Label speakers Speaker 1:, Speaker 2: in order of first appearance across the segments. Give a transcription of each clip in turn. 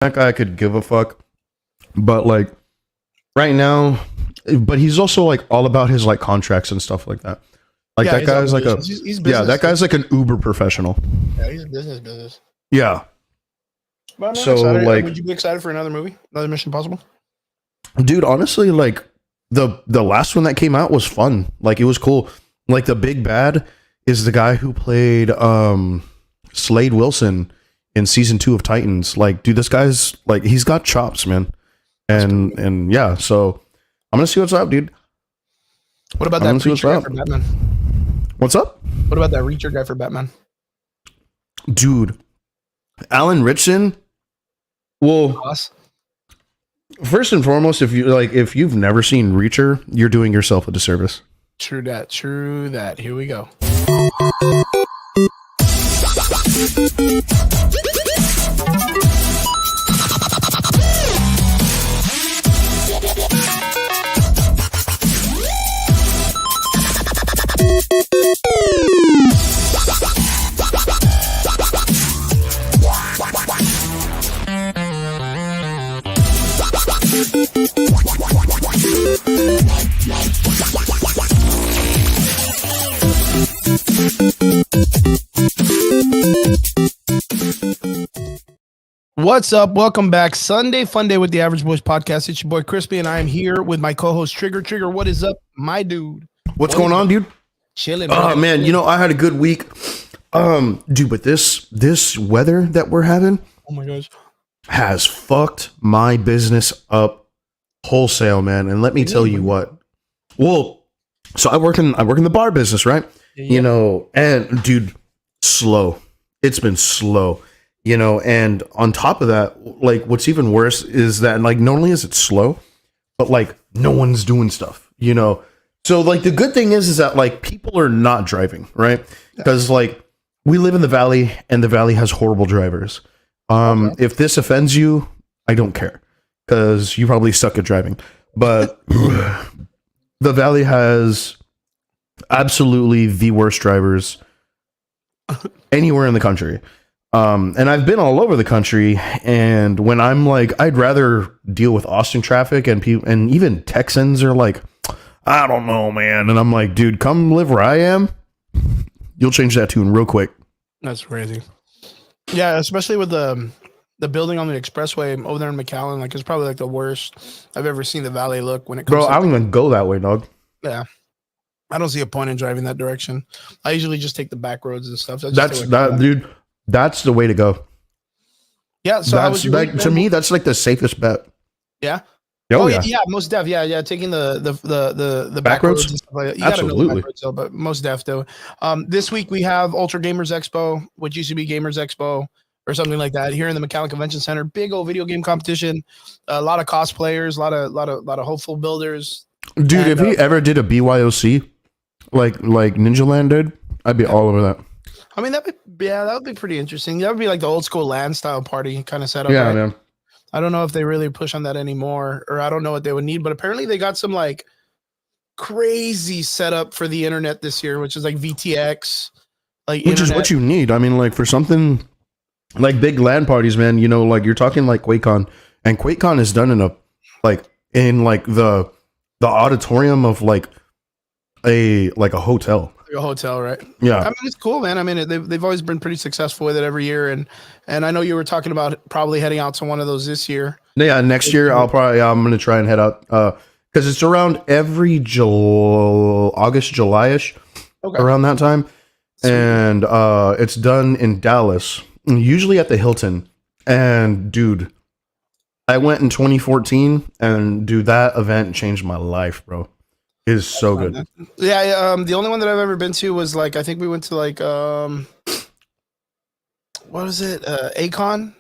Speaker 1: that guy could give a fuck. But like right now, but he's also like all about his like contracts and stuff like that. Like
Speaker 2: Yeah,
Speaker 1: that guy's like a
Speaker 2: he's
Speaker 1: yeah,
Speaker 2: business.
Speaker 1: that guy's like an uber professional.
Speaker 2: Yeah, he's business.
Speaker 1: Yeah.
Speaker 2: But I'm
Speaker 1: So
Speaker 2: excited.
Speaker 1: like,
Speaker 2: Would you be excited for another movie, another Mission Impossible?
Speaker 1: dude, honestly, like the last one that came out was fun. Like it was cool. Like the big bad is the guy who played Slade Wilson in season 2 of Titans. Like, dude, this guy's like he's got chops, man. And yeah, so I'm gonna see what's up, dude.
Speaker 2: What about that Reacher guy for Batman?
Speaker 1: What's up?
Speaker 2: What about that Reacher guy for Batman?
Speaker 1: Dude, Alan Ritchson. Well,
Speaker 2: Us?
Speaker 1: first and foremost, if you've never seen Reacher, you're doing yourself a disservice.
Speaker 2: True that. True that. Here we go. What's up? Welcome back. Sunday Funday with the Average Boys Podcast. It's your boy Crispy, and I am here with my co-host Trigger. Trigger, what is up, my dude?
Speaker 1: What's going on, dude?
Speaker 2: Chilling.
Speaker 1: Oh man, you know I had a good week. Dude, but this weather that we're having,
Speaker 2: oh my gosh,
Speaker 1: has fucked my business up wholesale, man. And let me tell you what. Well, so I work in the bar business, right?
Speaker 2: Yeah.
Speaker 1: You know, and dude, slow. It's been slow. You know, and on top of that, like what's even worse is that like not only is it slow, but like no one's doing stuff, you know. So like the good thing is that like people are not driving, right? Because like we live in the valley and the valley has horrible drivers. If this offends you, I don't care because you probably suck at driving. But the valley has absolutely the worst drivers anywhere in the country. And I've been all over the country, and when I'm like, I'd rather deal with Austin traffic, and people, and even Texans are like, I don't know, man. And I'm like, dude, come live where I am. You'll change that tune real quick.
Speaker 2: That's crazy. Yeah, especially with the building on the expressway over there in McAllen. Like, it's probably like the worst I've ever seen the valley look when it comes.
Speaker 1: Bro, I don't even go that way, dog.
Speaker 2: Yeah. I don't see a point in driving that direction. I usually just take the back roads and stuff.
Speaker 1: That's that, dude. That's the way to go.
Speaker 2: Yeah. So
Speaker 1: that's like, to me, that's like the safest bet.
Speaker 2: Yeah.
Speaker 1: Oh yeah.
Speaker 2: Yeah. Most def. Yeah. Taking the
Speaker 1: back roads.
Speaker 2: And stuff like that. You
Speaker 1: Absolutely.
Speaker 2: Gotta know the back roads, though, but most def though. This week we have Ultra Gamers Expo, which used to be Gamers Expo or something like that, here in the McAllen Convention Center. Big old video game competition. A lot of cosplayers. A lot of hopeful builders.
Speaker 1: Dude, and, if he ever did a BYOC, like Ninja Land did, I'd be all over that.
Speaker 2: I mean, that would be pretty interesting. That would be like the old school LAN style party kind of setup.
Speaker 1: Yeah,
Speaker 2: right?
Speaker 1: man.
Speaker 2: I don't know if they really push on that anymore, or I don't know what they would need, but apparently they got some like crazy setup for the internet this year, which is like VTX, like
Speaker 1: which is what you need. I mean, like for something like big LAN parties, man. You know, like you're talking like QuakeCon, and QuakeCon is done in the auditorium of like a hotel.
Speaker 2: A hotel, right?
Speaker 1: Yeah.
Speaker 2: I mean, it's cool, man. I mean, they've always been pretty successful with it every year, and I know you were talking about probably heading out to one of those this year.
Speaker 1: Yeah, next year I'm gonna try and head out because it's around every August, July-ish, around that time. Sweet. And it's done in Dallas, usually at the Hilton. And dude, I went in 2014, and dude, that event changed my life, bro. It is so good.
Speaker 2: Yeah, the only one that I've ever been to was like, I think we went to like what was it? Akon.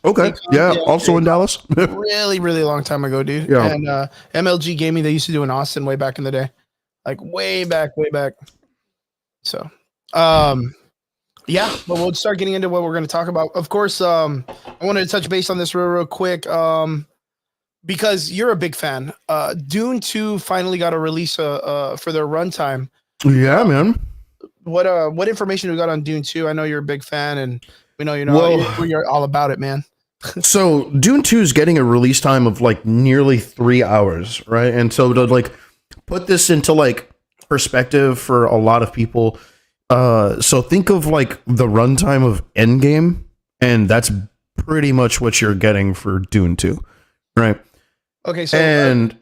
Speaker 1: Okay. Akon, yeah, also in Dallas.
Speaker 2: really, really long time ago, dude.
Speaker 1: Yeah.
Speaker 2: And MLG Gaming, they used to do in Austin way back in the day. Like way back. So yeah, but we'll start getting into what we're gonna talk about. Of course, I wanted to touch base on this real quick. Because you're a big fan. Dune 2 finally got a release for their runtime.
Speaker 1: Yeah, man.
Speaker 2: What information we got on Dune 2? I know you're a big fan, and we know you're all about it, man.
Speaker 1: So Dune 2 is getting a release time of like nearly 3 hours, right? And so to like put this into like perspective for a lot of people, so think of like the runtime of Endgame, and that's pretty much what you're getting for Dune 2, right?
Speaker 2: Okay, so
Speaker 1: And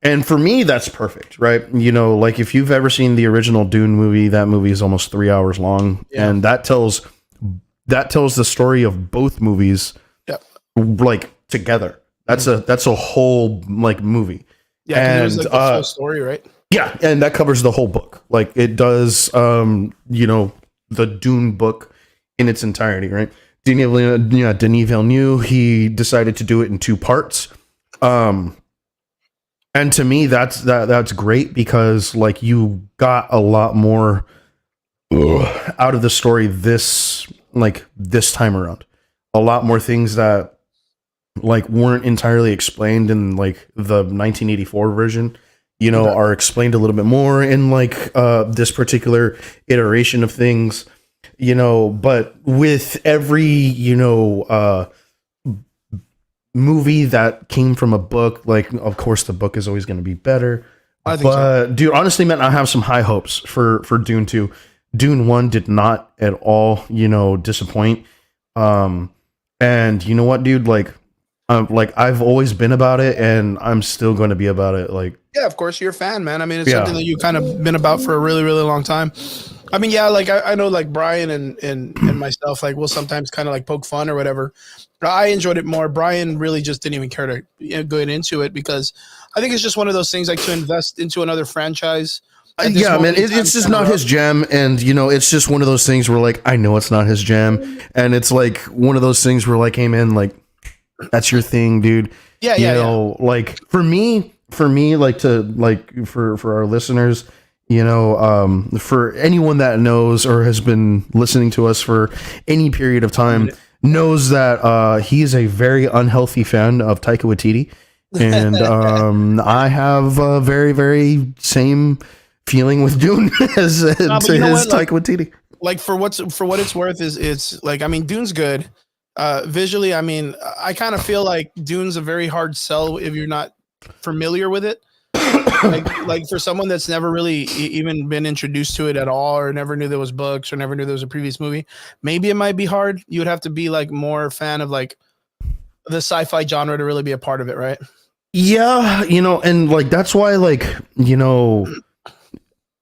Speaker 1: and for me that's perfect, right? Like if you've ever seen the original Dune movie, that movie is almost 3 hours long, and that tells the story of both movies,
Speaker 2: Yep.
Speaker 1: like together. That's a whole like movie.
Speaker 2: Yeah, 'cause it was like the full story, right?
Speaker 1: Yeah, and that covers the whole book. Like it does, the Dune book in its entirety, right? Denis Villeneuve, he decided to do it in 2 parts. And to me, that's great because like you got a lot more out of the story this time around. A lot more things that like weren't entirely explained in like the 1984 version, are explained a little bit more in like this particular iteration of things, but with every, movie that came from a book, like of course the book is always going to be better.
Speaker 2: I think so.
Speaker 1: Dude, honestly, man, I have some high hopes for Dune 2. Dune 1 did not at all, disappoint. And you know what, dude, like I've always been about it, and I'm still going to be about it. Like,
Speaker 2: Yeah, of course you're a fan, man. I mean, it's something that you kind of been about for a really, really long time. I mean, yeah, like I know like Brian and myself, like we'll sometimes kind of like poke fun or whatever. I enjoyed it more. Brian really just didn't even care to go into it because I think it's just one of those things like to invest into another franchise.
Speaker 1: Yeah, man, it's just not his jam, and it's just one of those things where like I know it's not his jam, and it's like one of those things where like, hey, man, like that's your thing, dude.
Speaker 2: Yeah.
Speaker 1: Like for me, like to like for our listeners, for anyone that knows or has been listening to us for any period of time knows that he is a very unhealthy fan of Taika Waititi, and I have a very, very same feeling with Dune as to his Taika Waititi.
Speaker 2: Like for what it's worth is it's like, I mean, Dune's good. Visually, I mean, I kind of feel like Dune's a very hard sell if you're not familiar with it. like for someone that's never really even been introduced to it at all, or never knew there was books, or never knew there was a previous movie, maybe it might be hard. You would have to be like more fan of like the sci-fi genre to really be a part of it, right?
Speaker 1: Yeah, and like that's why like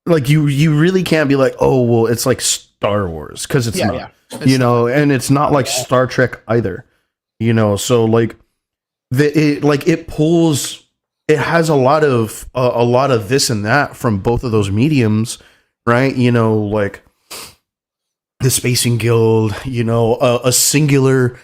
Speaker 1: like you really can't be like, oh well, it's like Star Wars, because it's not. And it's not like Star Trek either, so like it has a lot of this and that from both of those mediums, right? Like the Spacing Guild, a singular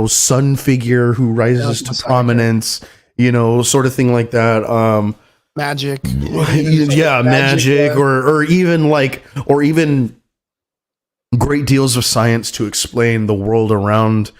Speaker 1: sun figure who rises to prominence, sort of thing like that.
Speaker 2: Magic.
Speaker 1: Yeah, magic, or even great deals of science to explain the world around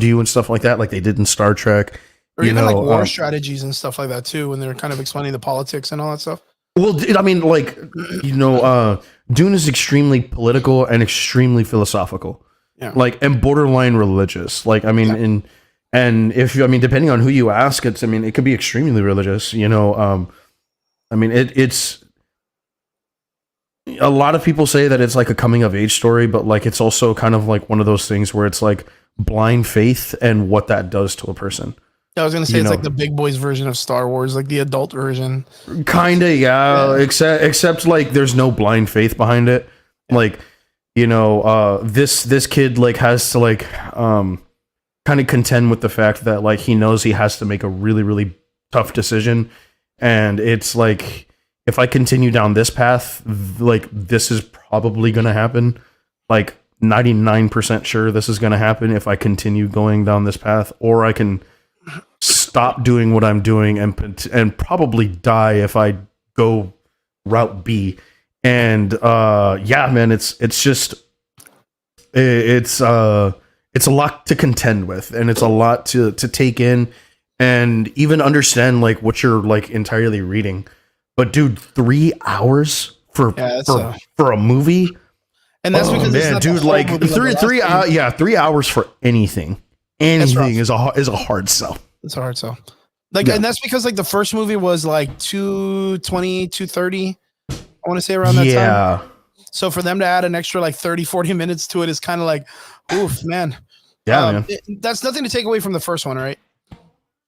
Speaker 1: you and stuff like that, like they did in Star Trek.
Speaker 2: Or even like war strategies and stuff like that too, when they're kind of explaining the politics and all that stuff.
Speaker 1: Well, I mean, like, Dune is extremely political and extremely philosophical, like, and borderline religious. Like, I mean, and depending on who you ask, it could be extremely religious. I mean, it's a lot of people say that it's like a coming of age story, but like it's also kind of like one of those things where it's like blind faith and what that does to a person.
Speaker 2: I was gonna say it's like the big boys version of Star Wars, like the adult version.
Speaker 1: Kinda, yeah. Except like there's no blind faith behind it. Like, this kid like has to like kind of contend with the fact that like he knows he has to make a really, really tough decision, and it's like, if I continue down this path, like this is probably gonna happen. Like 99% sure this is gonna happen if I continue going down this path, or I can stop doing what I'm doing and probably die if I go route B. And yeah, man, it's a lot to contend with, and it's a lot to take in and even understand like what you're like entirely reading. But dude, 3 hours for a movie.
Speaker 2: And that's because it's
Speaker 1: man,
Speaker 2: not the
Speaker 1: dude,
Speaker 2: whole
Speaker 1: like
Speaker 2: movie, the last
Speaker 1: 3 hours for anything is a hard sell.
Speaker 2: It's a hard sell. Like, and that's because like the first movie was like 220, 230. I want to say around that time.
Speaker 1: Yeah.
Speaker 2: So for them to add an extra like 30, 40 minutes to it is kind of like, oof, man.
Speaker 1: Yeah, man.
Speaker 2: That's nothing to take away from the first one, right?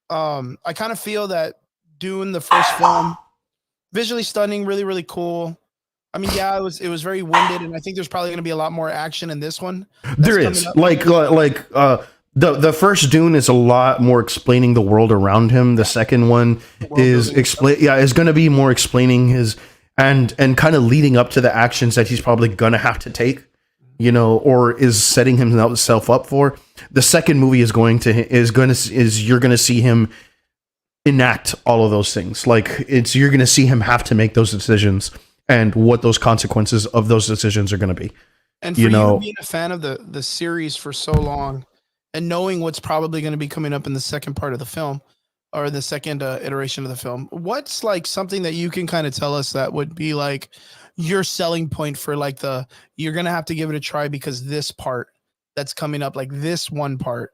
Speaker 2: I kind of feel that Dune, the first film, visually stunning, really, really cool. I mean, yeah, it was very winded, and I think there's probably going to be a lot more action in this one.
Speaker 1: There is the first Dune is a lot more explaining the world around him. The second one is going to be more explaining his and kind of leading up to the actions that he's probably going to have to take, you know, or is setting himself up for. The second movie you're going to see him enact all of those things. Like you're going to see him have to make those decisions and what those consequences of those decisions are going to be.
Speaker 2: And for you being a fan of the series for so long and knowing what's probably going to be coming up in the second part of the film or the second iteration of the film, what's like something that you can kind of tell us that would be like your selling point for like you're going to have to give it a try because this part that's coming up, like this one part,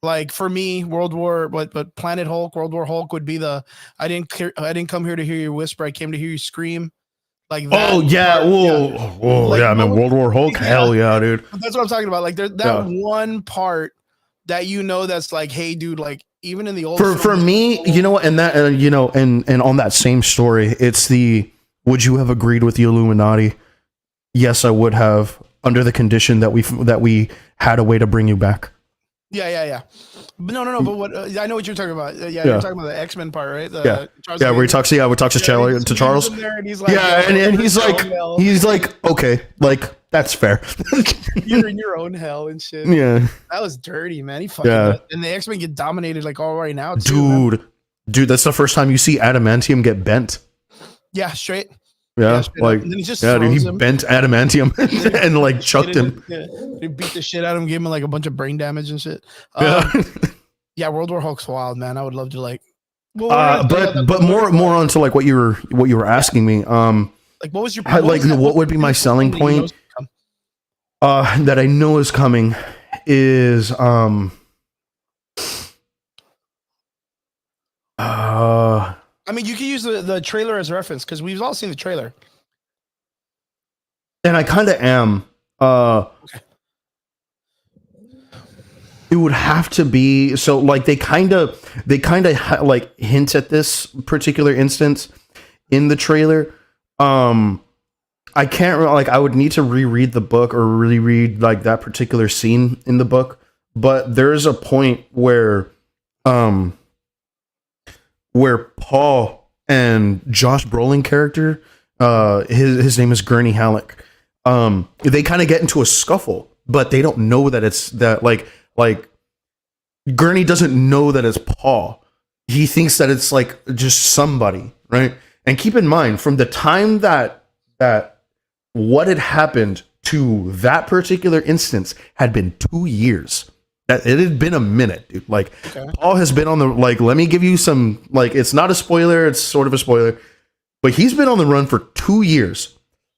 Speaker 2: like for me, but Planet Hulk, World War Hulk would be I didn't come here to hear you whisper. I came to hear you scream. Like that.
Speaker 1: Oh yeah, whoa,
Speaker 2: like,
Speaker 1: yeah, I mean World War Hulk, hell yeah, dude.
Speaker 2: That's what I'm talking about. Like that one part that that's like, hey, dude, like even in the old
Speaker 1: for me, you know, and that and on that same story, it's would you have agreed with the Illuminati? Yes, I would have, under the condition that we had a way to bring you back.
Speaker 2: Yeah. But no. But what I know what you're talking about. You're talking about the X-Men part, right?
Speaker 1: Where he talks to Charles.
Speaker 2: And he's like,
Speaker 1: and he's like, okay, like that's fair.
Speaker 2: You're in your own hell and shit.
Speaker 1: Yeah,
Speaker 2: that was dirty, man. He fucking and the X-Men get dominated like all right now, too,
Speaker 1: dude. That's the first time you see adamantium get bent.
Speaker 2: Yeah, straight.
Speaker 1: Yeah, like he bent adamantium and like chucked him.
Speaker 2: He beat the shit out of him, gave him like a bunch of brain damage and shit. Yeah, World War Hulk's wild, man. I would love to like.
Speaker 1: But more onto like what you were asking me.
Speaker 2: Like what was your
Speaker 1: what would be my selling point? That I know is coming is
Speaker 2: I mean, you can use the trailer as a reference because we've all seen the trailer.
Speaker 1: And I kind of am. Okay. It would have to be so. Like they kind of like hint at this particular instance in the trailer. I can't like. I would need to reread the book or reread like that particular scene in the book. But there's a point where Paul and Josh Brolin character, his name is Gurney Halleck. They kind of get into a scuffle, but they don't know that it's that like Gurney doesn't know that it's Paul. He thinks that it's like just somebody, right? And keep in mind, from the time that what had happened to that particular instance had been 2 years. That it had been a minute, dude. Like Paul has been on the like. Let me give you some like. It's not a spoiler. It's sort of a spoiler, but he's been on the run for 2 years.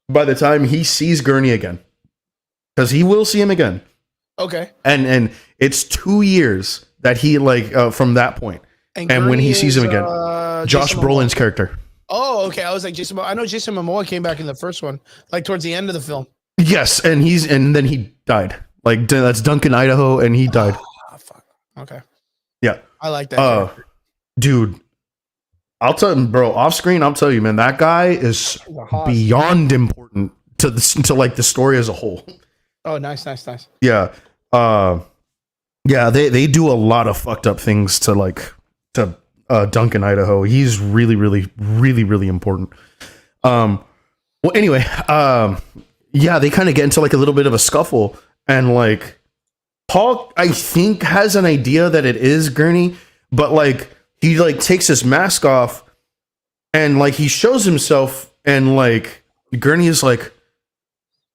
Speaker 1: By the time he sees Gurney again, because he will see him again.
Speaker 2: Okay.
Speaker 1: And it's 2 years that he like from that point, and when he sees him again, Josh Brolin's character.
Speaker 2: Oh, okay. I was like Jason. I know Jason Momoa came back in the first one, like towards the end of the film.
Speaker 1: Yes, and then he died. Like that's Duncan, Idaho, and he died.
Speaker 2: Oh, fuck. Okay.
Speaker 1: Yeah,
Speaker 2: I like that.
Speaker 1: Dude, I'll tell you, bro. Off screen, I'll tell you, man. That guy is beyond important to like the story as a whole.
Speaker 2: Oh, nice.
Speaker 1: Yeah, yeah. They do a lot of fucked up things to Duncan, Idaho. He's really, really, really, really important. Well, anyway, yeah, they kind of get into like a little bit of a scuffle. And like Paul, I think, has an idea that it is Gurney, but like he like takes his mask off and like he shows himself, and like Gurney is like,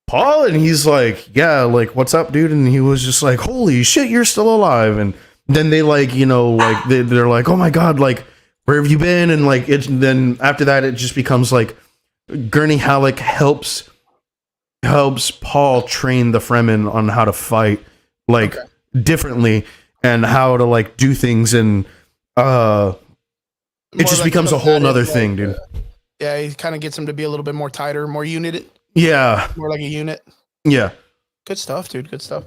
Speaker 1: Paul, and he's like, yeah, like what's up, dude? And he was just like, holy shit, you're still alive. And then they like, you know, like they're like, oh my god, like where have you been? And like then after that, it just becomes like Gurney Halleck helps helps Paul train the Fremen on how to fight like differently and how to like do things, and it
Speaker 2: More
Speaker 1: just
Speaker 2: like
Speaker 1: becomes a whole
Speaker 2: combative,
Speaker 1: nother
Speaker 2: like,
Speaker 1: thing, dude.
Speaker 2: Yeah, he kind of gets him to be a little bit more tighter, more united,
Speaker 1: Yeah,
Speaker 2: more like a unit.
Speaker 1: yeah.
Speaker 2: Good stuff, dude. Good stuff.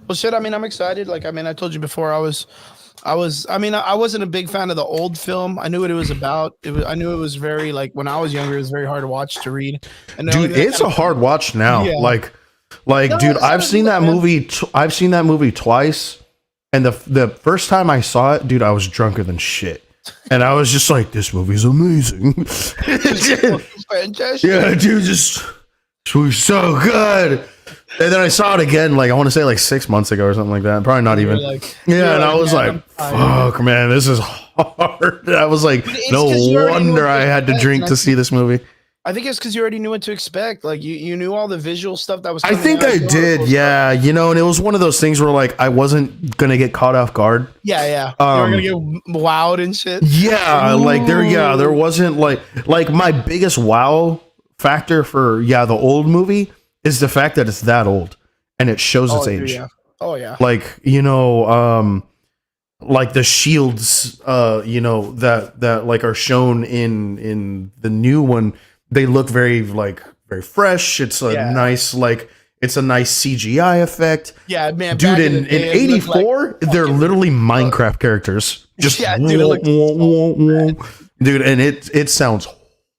Speaker 2: Well, shit. I mean, I'm excited. Like, I mean, I told you before, I mean, I wasn't a big fan of the old film. I knew what it was about. I knew it was very like when I was younger, it was very hard to watch, to read. And the only
Speaker 1: Dude,
Speaker 2: thing that
Speaker 1: it's a hard watch now.
Speaker 2: Yeah.
Speaker 1: Like,
Speaker 2: No,
Speaker 1: dude,
Speaker 2: it's not
Speaker 1: I've
Speaker 2: a
Speaker 1: seen
Speaker 2: deal,
Speaker 1: that
Speaker 2: man.
Speaker 1: movie. I've seen that movie twice, and the first time I saw it, dude, I was drunker than shit, and I was just like, "This movie's amazing."
Speaker 2: fantastic.
Speaker 1: Yeah, dude, this was so good. And then I saw it again, like I want to say like 6 months ago or something like that. Probably not
Speaker 2: You're
Speaker 1: even.
Speaker 2: like-
Speaker 1: Yeah,
Speaker 2: you're
Speaker 1: and I was
Speaker 2: "Man,
Speaker 1: like,
Speaker 2: I'm tired."
Speaker 1: "Fuck, man, this is hard." I was like,
Speaker 2: it's
Speaker 1: no
Speaker 2: 'cause you already knew
Speaker 1: wonder
Speaker 2: what to
Speaker 1: I had to
Speaker 2: expect,
Speaker 1: drink
Speaker 2: and
Speaker 1: to see this movie.
Speaker 2: I think it's because you already knew what to expect. Like you knew all the visual stuff that was.
Speaker 1: I
Speaker 2: coming
Speaker 1: think
Speaker 2: out.
Speaker 1: I
Speaker 2: You knew all the
Speaker 1: did,
Speaker 2: cool
Speaker 1: yeah. You know, and it was one of those things where like I wasn't gonna get caught off guard.
Speaker 2: stuff. Yeah. You were gonna get wowed and shit.
Speaker 1: Yeah, like there wasn't like my biggest wow factor for the old movie is the fact that it's that old and it shows its
Speaker 2: dude,
Speaker 1: age.
Speaker 2: yeah. Oh yeah.
Speaker 1: Like, you know, like the shields you know, that like are shown in the new one, they look very fresh. It's a nice it's a nice CGI effect.
Speaker 2: Yeah, man.
Speaker 1: Dude,
Speaker 2: back
Speaker 1: in
Speaker 2: the day, it looked like
Speaker 1: 84, they're literally Minecraft characters. Just
Speaker 2: Yeah, dude, it looked
Speaker 1: dude, and it sounds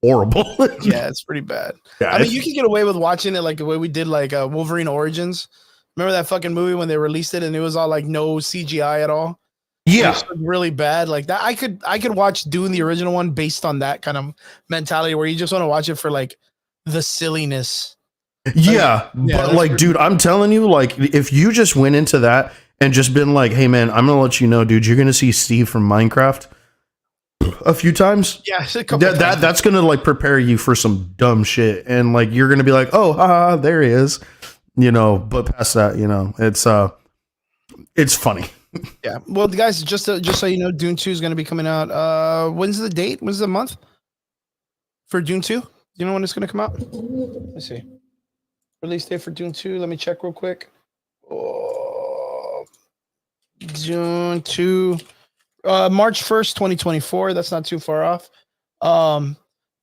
Speaker 1: horrible.
Speaker 2: yeah, it's pretty bad.
Speaker 1: Yeah,
Speaker 2: I mean, you can get away with watching it like the way we did like Wolverine Origins. Remember that fucking movie when they released it and it was all like no CGI at all?
Speaker 1: yeah,
Speaker 2: It looked really bad. Like that, I could watch Dune the original one based on that kind of mentality where you just want to watch it for like the silliness.
Speaker 1: yeah. But
Speaker 2: that's
Speaker 1: like,
Speaker 2: pretty-
Speaker 1: dude, I'm telling you, like, if you just went into that and just been like, "Hey, man, I'm gonna let you know, dude, you're gonna see Steve from Minecraft a few times."
Speaker 2: Yeah, a couple times.
Speaker 1: That's gonna like prepare you for some dumb shit, and like you're gonna be like, "Oh, haha, there he is," you know. But past that, you know, it's funny.
Speaker 2: Yeah. Well, guys, just so you know, Dune 2 is going to be coming out. When's the date? When's the month for Dune 2? Do you know when it's going to come out? Let's see. Release date for Dune 2. Let me check real quick. Oh, Dune 2. March 1st, 2024. That's not too far off.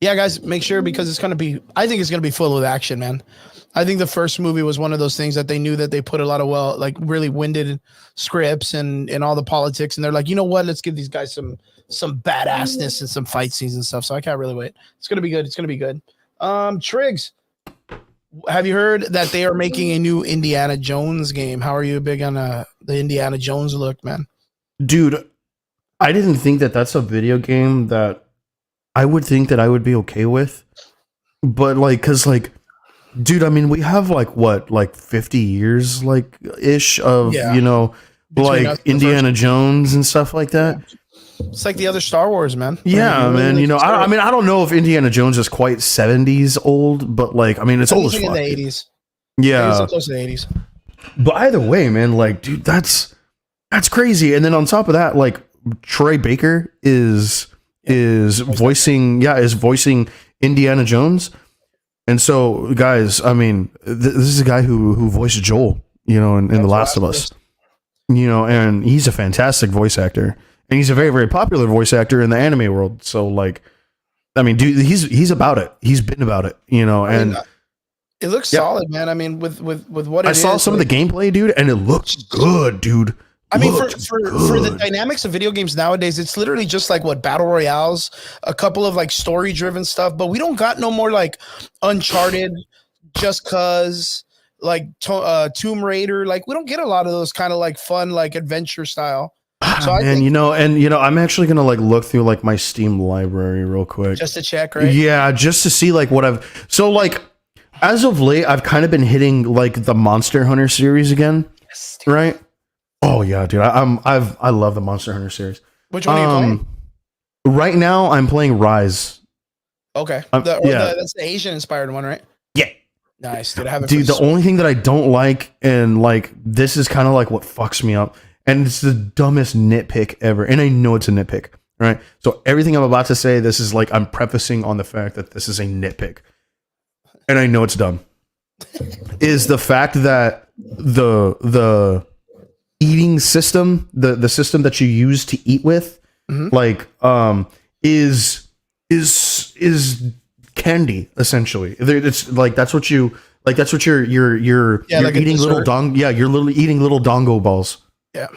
Speaker 2: Yeah, guys, make sure because it's going to be, I think it's going to be full of action, man. I think the first movie was one of those things that they knew that they put a lot of really winded scripts and all the politics. And they're like, you know what? Let's give these guys some badassness and some fight scenes and stuff. So I can't really wait. It's going to be good. It's going to be good. Triggs, have you heard that they are making a new Indiana Jones game? How are you big on the Indiana Jones look, man?
Speaker 1: Dude, I didn't think that that's a video game that I would think that I would be okay with. But like, cause like, dude, I mean, we have like what, like 50 years, like ish of, you know,
Speaker 2: Between us
Speaker 1: like
Speaker 2: and the
Speaker 1: Indiana Jones and stuff like that.
Speaker 2: It's like the other Star Wars, man.
Speaker 1: Yeah, man. You know, I mean, I don't know if Indiana Jones is quite 70s old, but like, I mean, it's old as
Speaker 2: in
Speaker 1: fuck.
Speaker 2: the 80s.
Speaker 1: Yeah.
Speaker 2: Close to the 80s.
Speaker 1: But either way, man, like, dude, that's crazy. And then on top of that, like, Troy Baker is voicing Indiana Jones. And so, guys, I mean, this is a guy who voiced Joel, you know, in The Last of Us, you know, and he's a fantastic voice actor, and he's a very, very popular voice actor in the anime world. So, like, I mean, dude, he's about it. He's been about it, you know, and
Speaker 2: it looks solid, man. I mean, with what
Speaker 1: I saw some of the gameplay, dude, and it looked good, dude.
Speaker 2: I mean, for the dynamics of video games nowadays, it's literally just like what battle royales, a couple of like story driven stuff, but we don't got no more like Uncharted, Just Cause, like Tomb Raider. Like we don't get a lot of those kind of like fun like adventure style. So I think,
Speaker 1: you know, I'm actually gonna like look through like my Steam library real quick
Speaker 2: just to check, right?
Speaker 1: Yeah, just to see like what I've like as of late, I've kind of been hitting like the Monster Hunter series again, right? Oh yeah, dude. I love the Monster Hunter series.
Speaker 2: Which one are you playing?
Speaker 1: Right now, I'm playing Rise.
Speaker 2: Okay. That's the Asian inspired one, right?
Speaker 1: Yeah.
Speaker 2: Nice, dude. I have it.
Speaker 1: Dude, the only thing that I don't like, and like this is kind of like what fucks me up, and it's the dumbest nitpick ever. And I know it's a nitpick, right? So everything I'm about to say, this is like I'm prefacing on the fact that this is a nitpick, and I know it's dumb. is the fact that the eating system, the system that you use to eat with, like is candy essentially. It's like that's what you're
Speaker 2: like a
Speaker 1: eating little
Speaker 2: dessert.
Speaker 1: you're literally eating little dongo balls.
Speaker 2: Yeah.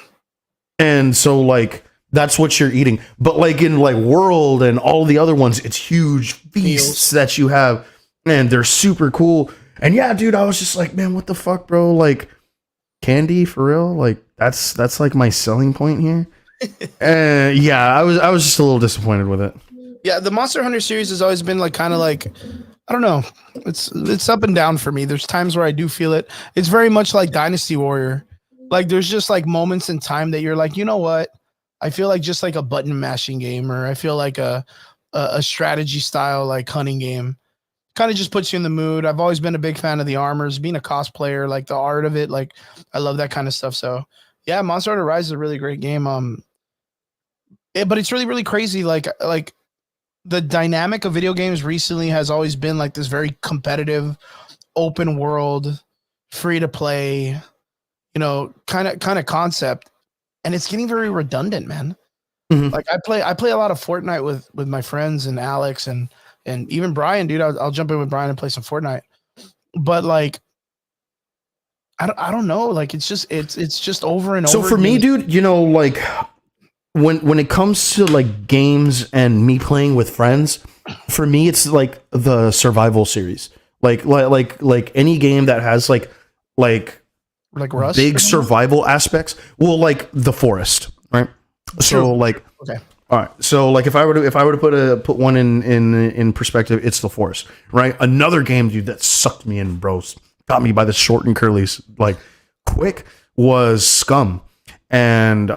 Speaker 1: And so like that's what you're eating. But like in like World and all the other ones, it's huge feasts that you have, and they're super cool. And yeah, dude, I was just like, man, what the fuck, bro? Like candy for real? Like that's like my selling point here. And yeah, I was just a little disappointed with it.
Speaker 2: Yeah, the Monster Hunter series has always been like kind of like, I don't know. It's up and down for me. There's times where I do feel it. It's very much like Dynasty Warrior. Like there's just like moments in time that you're like, you know what? I feel like just like a button mashing game, or I feel like a strategy style like hunting game. Kind of just puts you in the mood. I've always been a big fan of the armors, being a cosplayer, like the art of it. Like I love that kind of stuff. So yeah, Monster Hunter Rise is a really great game. But it's really, really crazy. Like the dynamic of video games recently has always been like this very competitive, open world, free to play, kind of concept. And it's getting very redundant, man. Like I play a lot of Fortnite with my friends and Alex and even Brian, dude. I'll jump in with Brian and play some Fortnite. But like, I don't know. Like it's just over and over.
Speaker 1: So for me, dude, like when it comes to like games and me playing with friends, for me it's like the survival series. Like any game that has like
Speaker 2: Rust
Speaker 1: big survival aspects. Well, like The Forest, right? So like
Speaker 2: okay.
Speaker 1: All right. So like if I were to put one in perspective, it's The Forest, right? Another game, dude, that sucked me in, bro. Got me by the short and curlies like quick was Scum. And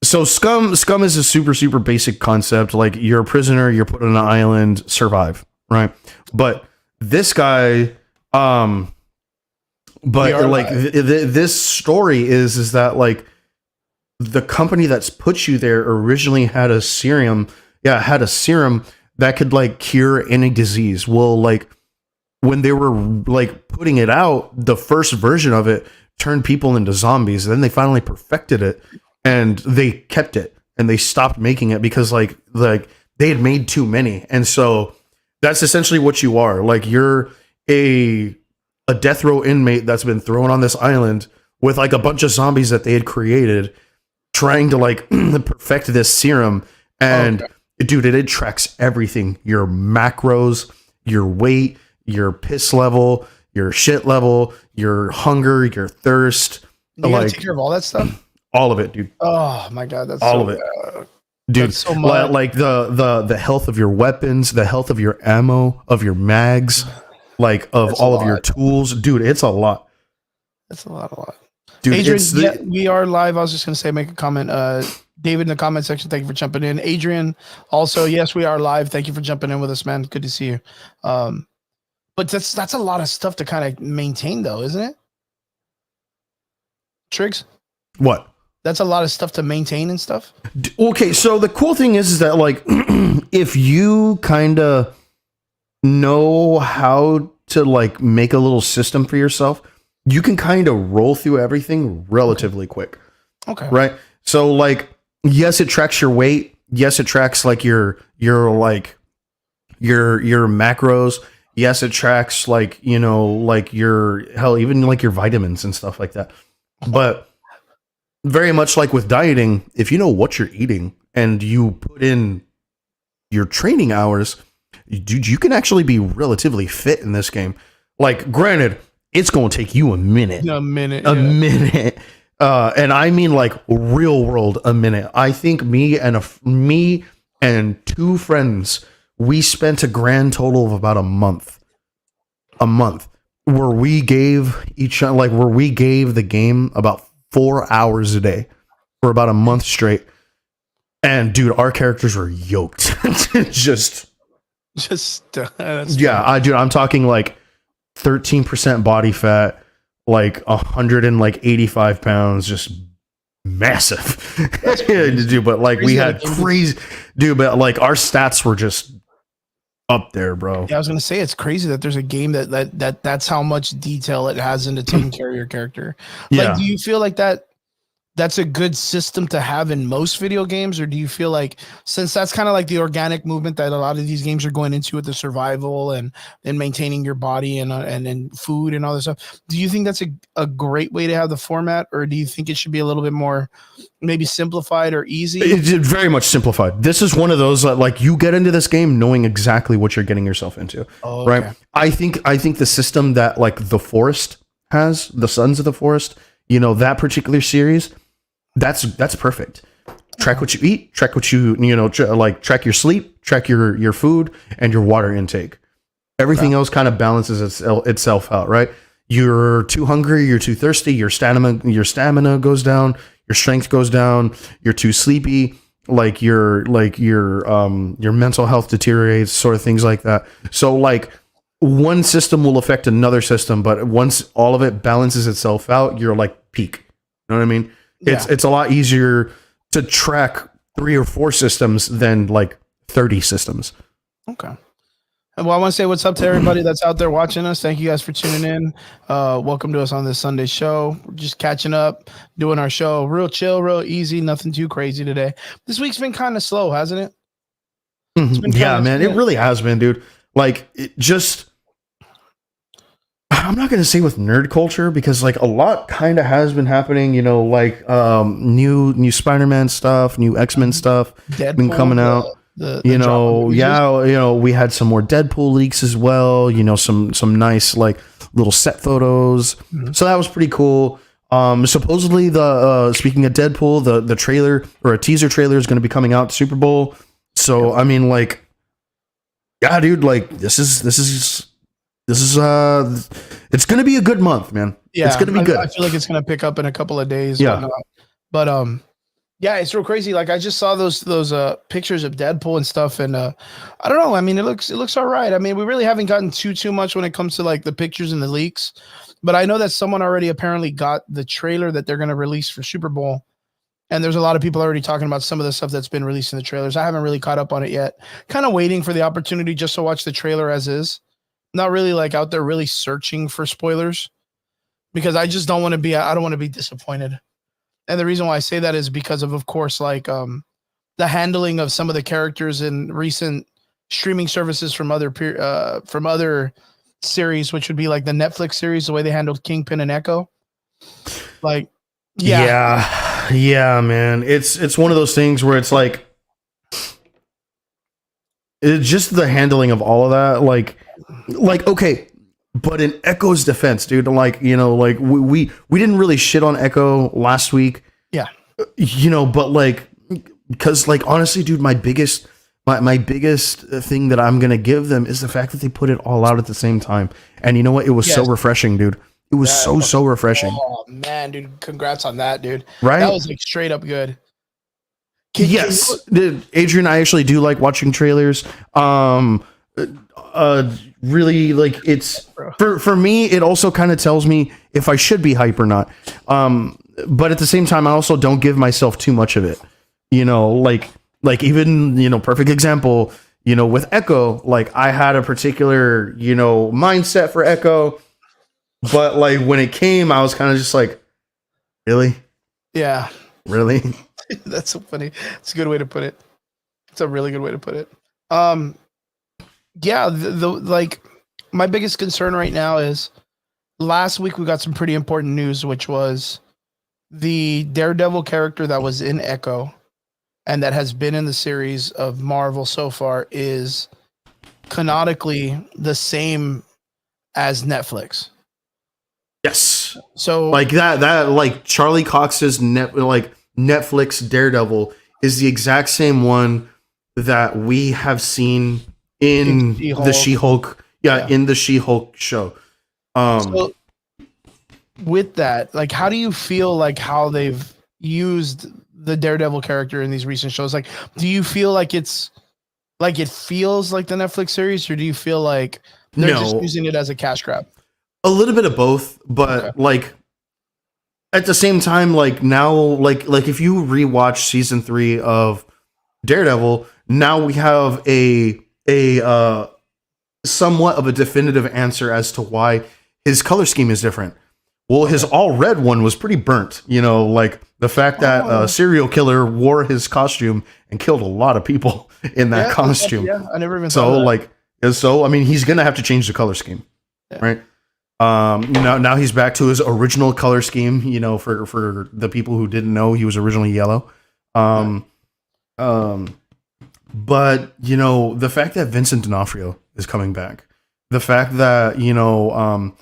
Speaker 1: so Scum is a super basic concept. Like you're a prisoner, you're put on an island, survive, right? But this guy this story is that like the company that's put you there originally had a serum that could like cure any disease. Well, like when they were like putting it out, the first version of it turned people into zombies. Then they finally perfected it and they kept it and they stopped making it because like they had made too many. And so that's essentially what you are. Like you're a death row inmate that's been thrown on this island with like a bunch of zombies that they had created, trying to like perfect this serum. And dude, it tracks everything: your macros, your weight, your piss level, your shit level, your hunger, your thirst.
Speaker 2: You gotta take care of all that stuff.
Speaker 1: All of it, dude.
Speaker 2: Oh my god, that's
Speaker 1: all of it, dude.
Speaker 2: So much.
Speaker 1: Like the health of your weapons, the health of your ammo, of your mags, like of all of your tools, dude. It's a lot.
Speaker 2: That's a lot.
Speaker 1: Dude,
Speaker 2: Adrian, we are live. I was just gonna say, make a comment. David in the comment section, thank you for jumping in. Adrian, also, yes, we are live. Thank you for jumping in with us, man. Good to see you. But that's a lot of stuff to kind of maintain, though, isn't it? Triggs?
Speaker 1: What?
Speaker 2: That's a lot of stuff to maintain and stuff.
Speaker 1: Okay, so the cool thing is that like if you kind of know how to like make a little system for yourself, you can kind of roll through everything relatively quick.
Speaker 2: Okay.
Speaker 1: Right? So like yes, it tracks your weight. Yes, it tracks like your macros. Yes, it tracks like, like your hell, even like your vitamins and stuff like that. But very much like with dieting, if you know what you're eating and you put in your training hours, dude, you can actually be relatively fit in this game. Like, granted, it's going to take you a minute.
Speaker 2: Minute.
Speaker 1: And I mean like real world a minute. I think me and two friends, we spent a grand total of about a month where we gave the game about 4 hours a day for about a month straight. And dude, our characters were yoked. I'm talking like 13% body fat, like 185 pounds, just massive. Dude, but like we had crazy, dude, but like our stats were just up there, bro.
Speaker 2: Yeah, I was gonna say it's crazy that there's a game that's how much detail it has into taking care of your character. Like,
Speaker 1: Yeah.
Speaker 2: do you feel like that's a good system to have in most video games, or do you feel like, since that's kind of like the organic movement that a lot of these games are going into with the survival and maintaining your body and food and all this stuff, do you think that's a great way to have the format, or do you think it should be a little bit more maybe simplified or easy?
Speaker 1: It's very much simplified. This is one of those that, like, you get into this game knowing exactly what you're getting yourself into, right?
Speaker 2: Okay.
Speaker 1: I think the system that, like, the Forest has, the Sons of the Forest, you know, that particular series, that's perfect. Track what you eat, track what like track your sleep, track your food and your water intake. Everything else kind of balances itself out, right? You're too hungry, you're too thirsty, your stamina goes down, your strength goes down, you're too sleepy, your mental health deteriorates, sort of things like that. So, like, one system will affect another system, but once all of it balances itself out, you're like peak. You know what I mean? It's a lot easier to track 3 or 4 systems than like 30 systems.
Speaker 2: Okay. Well, I want to say what's up to everybody that's out there watching us. Thank you guys for tuning in. Welcome to us on this Sunday show. We're just catching up, doing our show. Real chill, real easy, nothing too crazy today. This week's been kind of slow, hasn't it?
Speaker 1: Yeah, man, it really has been, dude. Like, it just, I'm not going to say with nerd culture, because like a lot kind of has been happening, you know, like new Spider-Man stuff, new X-Men stuff been coming out. We had some more Deadpool leaks as well, you know, some nice like little set photos. Mm-hmm. So that was pretty cool. Supposedly the speaking of Deadpool, the trailer or a teaser trailer is going to be coming out Super Bowl. So I mean, like, yeah, dude, like this is it's going to be a good month, man. Yeah, it's going to be good.
Speaker 2: I feel like it's going to pick up in a couple of days. Yeah. But yeah, it's real crazy. Like, I just saw those pictures of Deadpool and stuff, and I don't know. I mean, it looks all right. I mean, we really haven't gotten too much when it comes to like the pictures and the leaks, but I know that someone already apparently got the trailer that they're going to release for Super Bowl, and there's a lot of people already talking about some of the stuff that's been released in the trailers. I haven't really caught up on it yet. Kind of waiting for the opportunity just to watch the trailer as is. Not really like out there really searching for spoilers, because I just don't want to be. I don't want to be disappointed. And the reason why I say that is because of course, like the handling of some of the characters in recent streaming services from other series, which would be like the Netflix series, the way they handled Kingpin and Echo. Like,
Speaker 1: yeah, man. It's one of those things where it's like, it's just the handling of all of that. Like okay. But in Echo's defense, dude, like, you know, like we didn't really shit on Echo last week.
Speaker 2: Yeah.
Speaker 1: You know, but like, because like, honestly, dude, my biggest thing that I'm going to give them is the fact that they put it all out at the same time. And you know what? It was so refreshing, dude. It was so refreshing.
Speaker 2: Oh, man, dude. Congrats on that, dude.
Speaker 1: Right?
Speaker 2: That was like straight up good.
Speaker 1: Adrian, I actually do like watching trailers. Really, like, it's for me, it also kind of tells me if I should be hype or not. But at the same time, I also don't give myself too much of it. You know, like even, you know, perfect example, you know, with Echo, like I had a particular, you know, mindset for Echo, but like when it came, I was kind of just like, really?
Speaker 2: Yeah.
Speaker 1: Really?
Speaker 2: That's so funny. It's a good way to put it. It's a really good way to put it. Yeah, like my biggest concern right now is last week we got some pretty important news, which was the Daredevil character that was in Echo and that has been in the series of Marvel so far is canonically the same as Netflix.
Speaker 1: Yes.
Speaker 2: So
Speaker 1: like that like Charlie Cox's Netflix Daredevil is the exact same one that we have seen in the She-Hulk. In the She-Hulk show.
Speaker 2: So with that, like, how do you feel like how they've used the Daredevil character in these recent shows? Like, do you feel like it's like it feels like the Netflix series, or do you feel like they're just using it as a cash grab?
Speaker 1: A little bit of both, but like at the same time, like now, like if you rewatch season 3 of Daredevil, now we have a somewhat of a definitive answer as to why his color scheme is different. Well, his all red one was pretty burnt. You know, like the fact that a serial killer wore his costume and killed a lot of people in that costume.
Speaker 2: Yeah, I never even
Speaker 1: so
Speaker 2: thought of that.
Speaker 1: like so. I mean, he's gonna have to change the color scheme, right? Now he's back to his original color scheme. You know, for the people who didn't know, he was originally yellow. But you know, the fact that Vincent D'Onofrio is coming back, the fact that you know,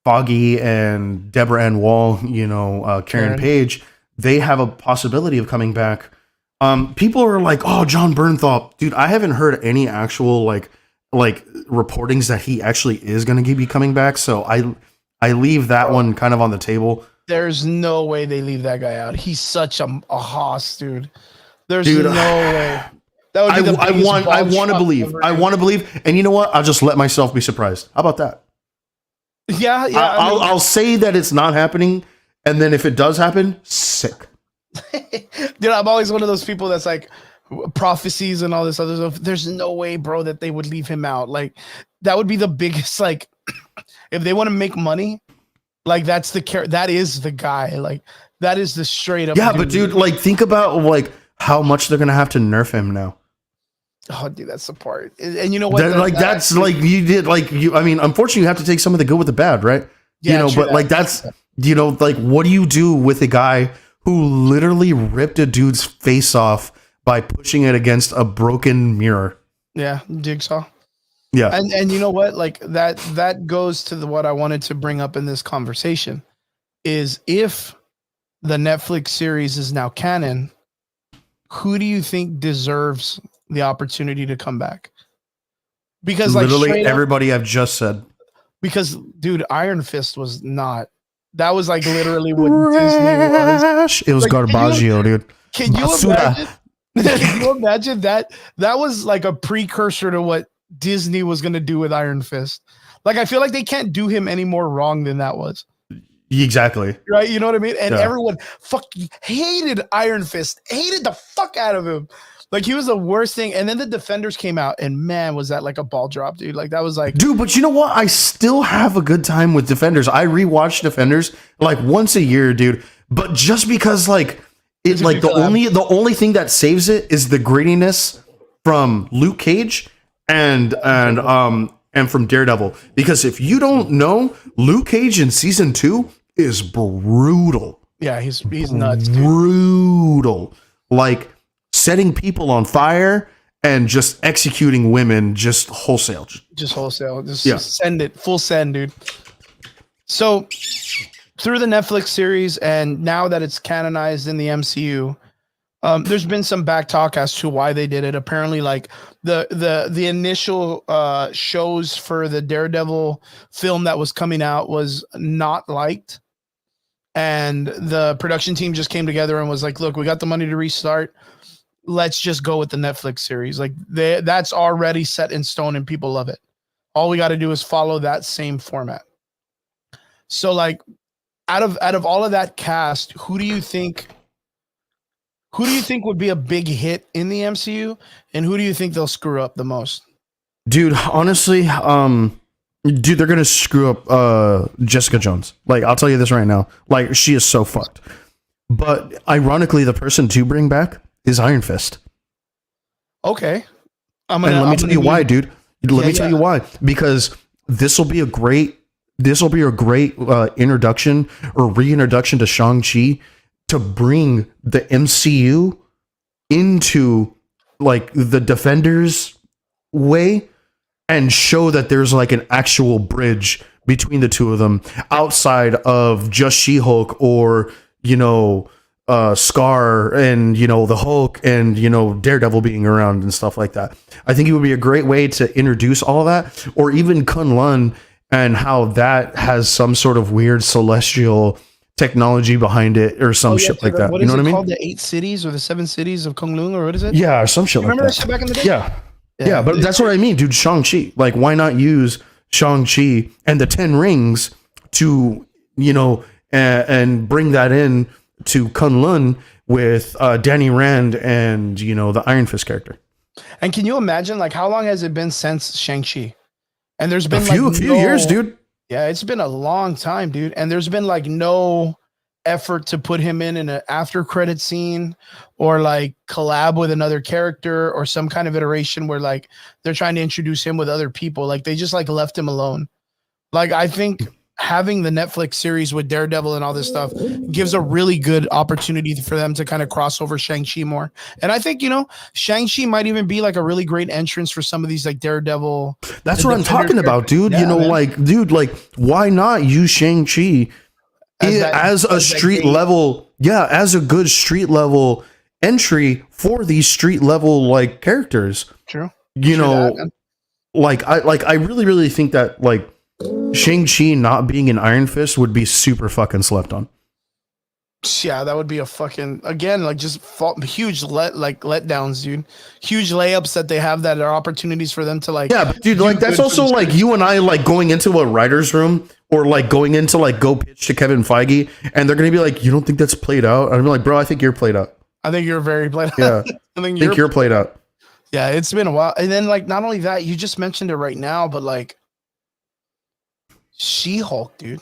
Speaker 1: Foggy and Deborah Ann Wall, you know, Karen Page, they have a possibility of coming back. People are like, "Oh, John Bernthal, dude." I haven't heard any actual like reportings that he actually is going to be coming back. So I leave that one kind of on the table.
Speaker 2: There's no way they leave that guy out. He's such a hoss, dude. There's no way. That would be the biggest
Speaker 1: I want to believe.
Speaker 2: ever.
Speaker 1: I want to believe. And you know what? I'll just let myself be surprised. How about that?
Speaker 2: Yeah.
Speaker 1: I'll say that it's not happening, and then if it does happen, sick.
Speaker 2: Dude, I'm always one of those people that's like prophecies and all this other stuff. There's no way, bro, that they would leave him out. Like that would be the biggest. Like if they want to make money, like that is the guy. Like that is the straight up.
Speaker 1: Yeah, but dude, like think about like how much they're gonna have to nerf him now.
Speaker 2: Oh, dude, that's the part. And you know what?
Speaker 1: That's like you did like you. I mean, unfortunately, you have to take some of the good with the bad, right?
Speaker 2: Yeah,
Speaker 1: you know, but like that's you know, like what do you do with a guy who literally ripped a dude's face off by pushing it against a broken mirror?
Speaker 2: Yeah, Jigsaw.
Speaker 1: Yeah,
Speaker 2: and you know what? Like that goes to what I wanted to bring up in this conversation is if the Netflix series is now canon, who do you think deserves the opportunity to come back? Because like
Speaker 1: literally everybody I've just said.
Speaker 2: Because dude, Iron Fist was not. That was like literally what Disney was.
Speaker 1: It was like, Garbaggio, dude.
Speaker 2: Can you imagine? Can you imagine that? That was like a precursor to what Disney was going to do with Iron Fist. Like I feel like they can't do him any more wrong than that was.
Speaker 1: Exactly.
Speaker 2: Right? You know what I mean? And everyone fucking hated Iron Fist. Hated the fuck out of him. Like he was the worst thing. And then the Defenders came out and man, was that like a ball drop, dude. Like that was like,
Speaker 1: dude, but you know what? I still have a good time with Defenders. I rewatch Defenders like once a year, dude. But just because like it's like the only thing that saves it is the grittiness from Luke Cage and from Daredevil. Because if you don't know, Luke Cage in season 2 is brutal.
Speaker 2: Yeah, he's nuts, dude.
Speaker 1: Brutal. Like setting people on fire and just executing women just wholesale.
Speaker 2: Just send it. Full send, dude. So through the Netflix series and now that it's canonized in the MCU, there's been some back talk as to why they did it. Apparently, like the initial shows for the Daredevil film that was coming out was not liked. And the production team just came together and was like, look, we got the money to restart. Let's just go with the Netflix series. Like that's already set in stone and people love it. All we got to do is follow that same format. So like out of all of that cast, who do you think would be a big hit in the MCU and who do you think they'll screw up the most?
Speaker 1: Dude, honestly, dude, they're going to screw up Jessica Jones. Like I'll tell you this right now. Like she is so fucked. But ironically, the person to bring back is Iron Fist.
Speaker 2: Okay.
Speaker 1: Let me tell you why, dude. Let me tell you why. Because this will be a great introduction or reintroduction to Shang-Chi to bring the MCU into like the Defenders way and show that there's like an actual bridge between the two of them outside of just She-Hulk or, you know, Scar and, you know, the Hulk and, you know, Daredevil being around and stuff like that. I think it would be a great way to introduce all that, or even Kunlun and how that has some sort of weird celestial technology behind it or some shit like that.
Speaker 2: What
Speaker 1: you know
Speaker 2: is
Speaker 1: what I mean?
Speaker 2: Called the 8 cities or the 7 cities of Kunlun or what is it?
Speaker 1: Yeah, or some shit like that.
Speaker 2: Remember that shit back in the day?
Speaker 1: Yeah, but that's what I mean, dude. Shang-Chi. Like, why not use Shang-Chi and the 10 rings to, you know, and bring that in to Kunlun with Danny Rand and, you know, the Iron Fist character.
Speaker 2: And can you imagine, like, how long has it been since Shang-Chi? And there's
Speaker 1: A
Speaker 2: been
Speaker 1: few
Speaker 2: like
Speaker 1: years, dude.
Speaker 2: Yeah, it's been a long time, dude. And there's been like no effort to put him in an after credit scene or like collab with another character or some kind of iteration where like they're trying to introduce him with other people. Like they just like left him alone. Like I think having the Netflix series with Daredevil and all this stuff gives a really good opportunity for them to kind of cross over Shang-Chi more. And I think, Shang-Chi might even be like a really great entrance for some of these like Daredevil.
Speaker 1: That's what I'm talking about, dude.
Speaker 2: Yeah, man.
Speaker 1: Like, dude, like, why not use Shang-Chi as a street level? Yeah, as a good street level entry for these street level like characters.
Speaker 2: True.
Speaker 1: I really, really think that like Shang-Chi not being an Iron Fist would be super fucking slept on.
Speaker 2: Yeah, that would be a fucking, again, like just huge letdowns, dude. Huge layups that they have that are opportunities for them to like.
Speaker 1: Yeah, but dude, like that's also like you and I like going into a writer's room or like going into like go pitch to Kevin Feige and they're gonna be like, you don't think that's played out? And I'm like, bro, I think you're played out.
Speaker 2: I think you're very played out.
Speaker 1: Yeah, I think you're played out.
Speaker 2: Yeah, it's been a while. And then like not only that, you just mentioned it right now, but like She-Hulk, dude.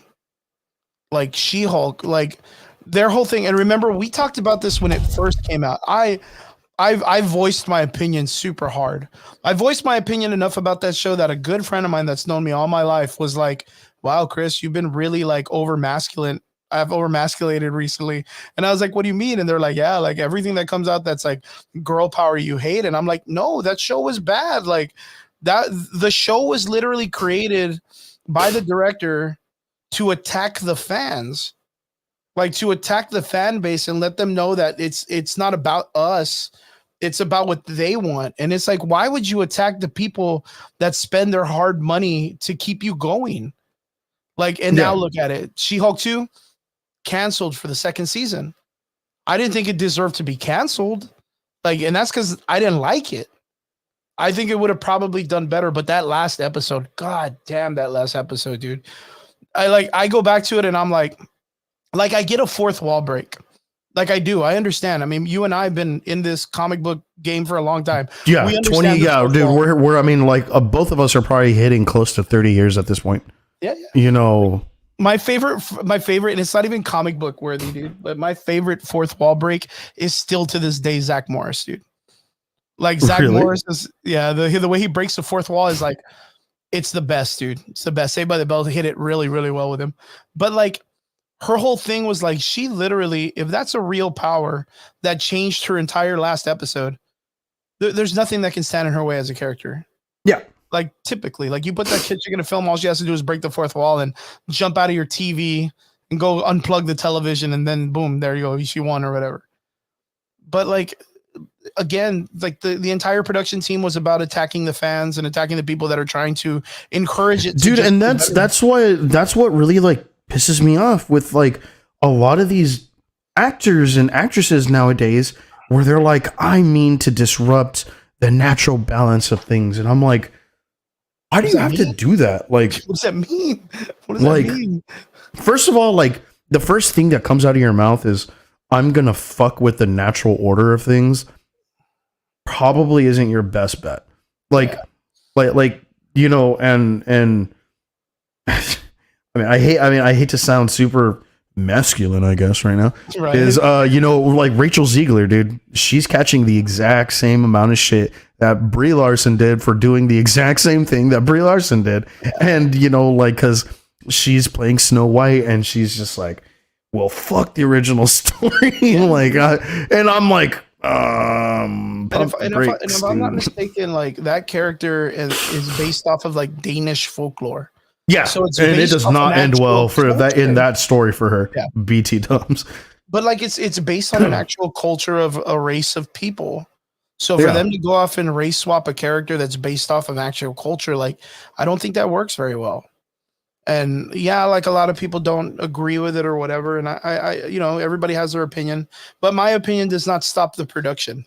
Speaker 2: Like She-Hulk, like their whole thing. And remember, we talked about this when it first came out. I voiced my opinion super hard. I voiced my opinion enough about that show that a good friend of mine that's known me all my life was like, wow, Chris, you've been really like over masculine. I've over masculated recently. And I was like, what do you mean? And they're like, yeah, like everything that comes out that's like girl power you hate. And I'm like, no, that show was bad. Like that the show was literally created by the director to attack the fans. Like to attack the fan base and let them know that it's not about us. It's about what they want. And it's like, why would you attack the people that spend their hard money to keep you going? Like, and now look at it. She-Hulk 2 canceled for the second season. I didn't think it deserved to be canceled. Like, and that's because I didn't like it. I think it would have probably done better. But that last episode, god damn that last episode, dude. I go back to it and I'm like I get a fourth wall break. Like I do. I understand. I mean, you and I have been in this comic book game for a long time.
Speaker 1: Yeah, 20. Yeah, dude. We're. I mean, like both of us are probably hitting close to 30 years at this point.
Speaker 2: Yeah. My favorite, and it's not even comic book worthy, dude. But my favorite fourth wall break is still to this day Zach Morris, dude. Like Zach Morris is, the way he breaks the fourth wall is like, it's the best, dude. It's the best. Saved by the Bell hit it really, really well with him. But like, her whole thing was like, she literally, if that's a real power that changed her entire last episode, there's nothing that can stand in her way as a character.
Speaker 1: Yeah. Like
Speaker 2: typically, like you put that kid chick in a film, all she has to do is break the fourth wall and jump out of your TV and go unplug the television. And then boom, there you go. She won or whatever. But like, again, like the entire production team was about attacking the fans and attacking the people that are trying to encourage it.
Speaker 1: Dude, and that's what really like pisses me off with like a lot of these actors and actresses nowadays where they're like, I mean to disrupt the natural balance of things. And I'm like, why do you have to do that? Like,
Speaker 2: what does that mean? What does that mean?
Speaker 1: First of all, like the first thing that comes out of your mouth is, I'm going to fuck with the natural order of things. Probably isn't your best bet. And I hate to sound super masculine, I guess, right now.
Speaker 2: Right.
Speaker 1: Is like Rachel Ziegler, dude. She's catching the exact same amount of shit that Brie Larson did for doing the exact same thing that Brie Larson did. And because she's playing Snow White and she's just like, well, fuck the original story. And I'm like,
Speaker 2: if I'm not mistaken, like that character is based off of like Danish folklore.
Speaker 1: Yeah, so and it does not end well for that in that story for her. Yeah. BT Dubs.
Speaker 2: But like it's based on an actual culture of a race of people. So for them to go off and race swap a character that's based off of actual culture, like I don't think that works very well. And like a lot of people don't agree with it or whatever. And I everybody has their opinion, but my opinion does not stop the production.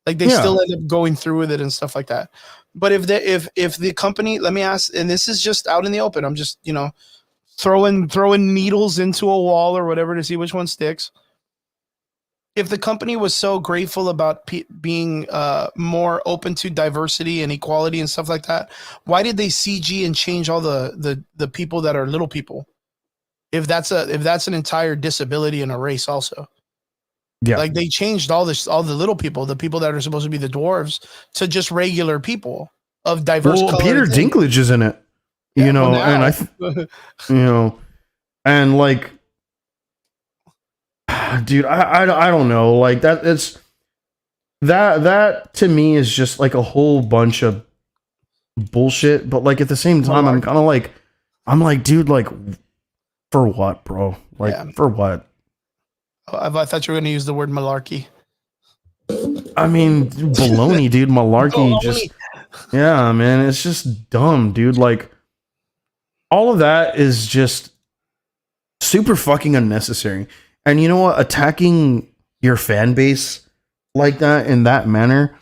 Speaker 2: Like they still end up going through with it and stuff like that. But if the company, let me ask, and this is just out in the open, I'm just, throwing needles into a wall or whatever to see which one sticks. if the company was so grateful about being more open to diversity and equality and stuff like that, why did they CG and change all the people that are little people? If that's an entire disability in a race also.
Speaker 1: Yeah.
Speaker 2: Like they changed all the little people, the people that are supposed to be the dwarves, to just regular people of diverse colors.
Speaker 1: Peter Dinklage is in it, you know, and you know, and like, dude, I don't know, like that to me is just like a whole bunch of bullshit. But like at the same time, I'm kind of like, dude, like, for what, bro? Like, for what?
Speaker 2: I thought you were going to use the word malarkey.
Speaker 1: I mean, baloney, dude. Malarkey. Just, yeah, man. It's just dumb, dude. Like, all of that is just super fucking unnecessary. And you know what? Attacking your fan base like that in that manner,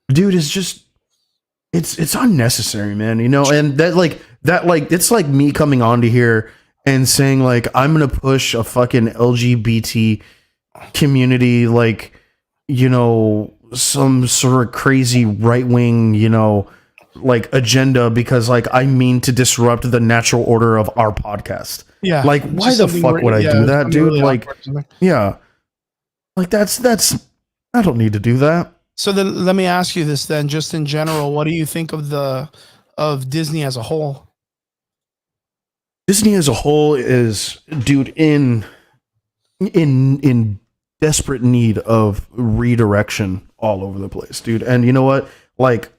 Speaker 1: dude, is just, it's unnecessary, man. You know, and it's like me coming onto here and saying like, I'm gonna push a fucking LGBT community, like, you know, some sort of crazy right wing, you know, like agenda because like I mean to disrupt the natural order of our podcast.
Speaker 2: Yeah.
Speaker 1: Like, why the fuck would I do that, dude? Really like, yeah, like that's I don't need to do that.
Speaker 2: So then let me ask you this then, just in general, what do you think of Disney as a whole?
Speaker 1: Disney as a whole is, dude, in desperate need of redirection all over the place, dude. And you know what? Like,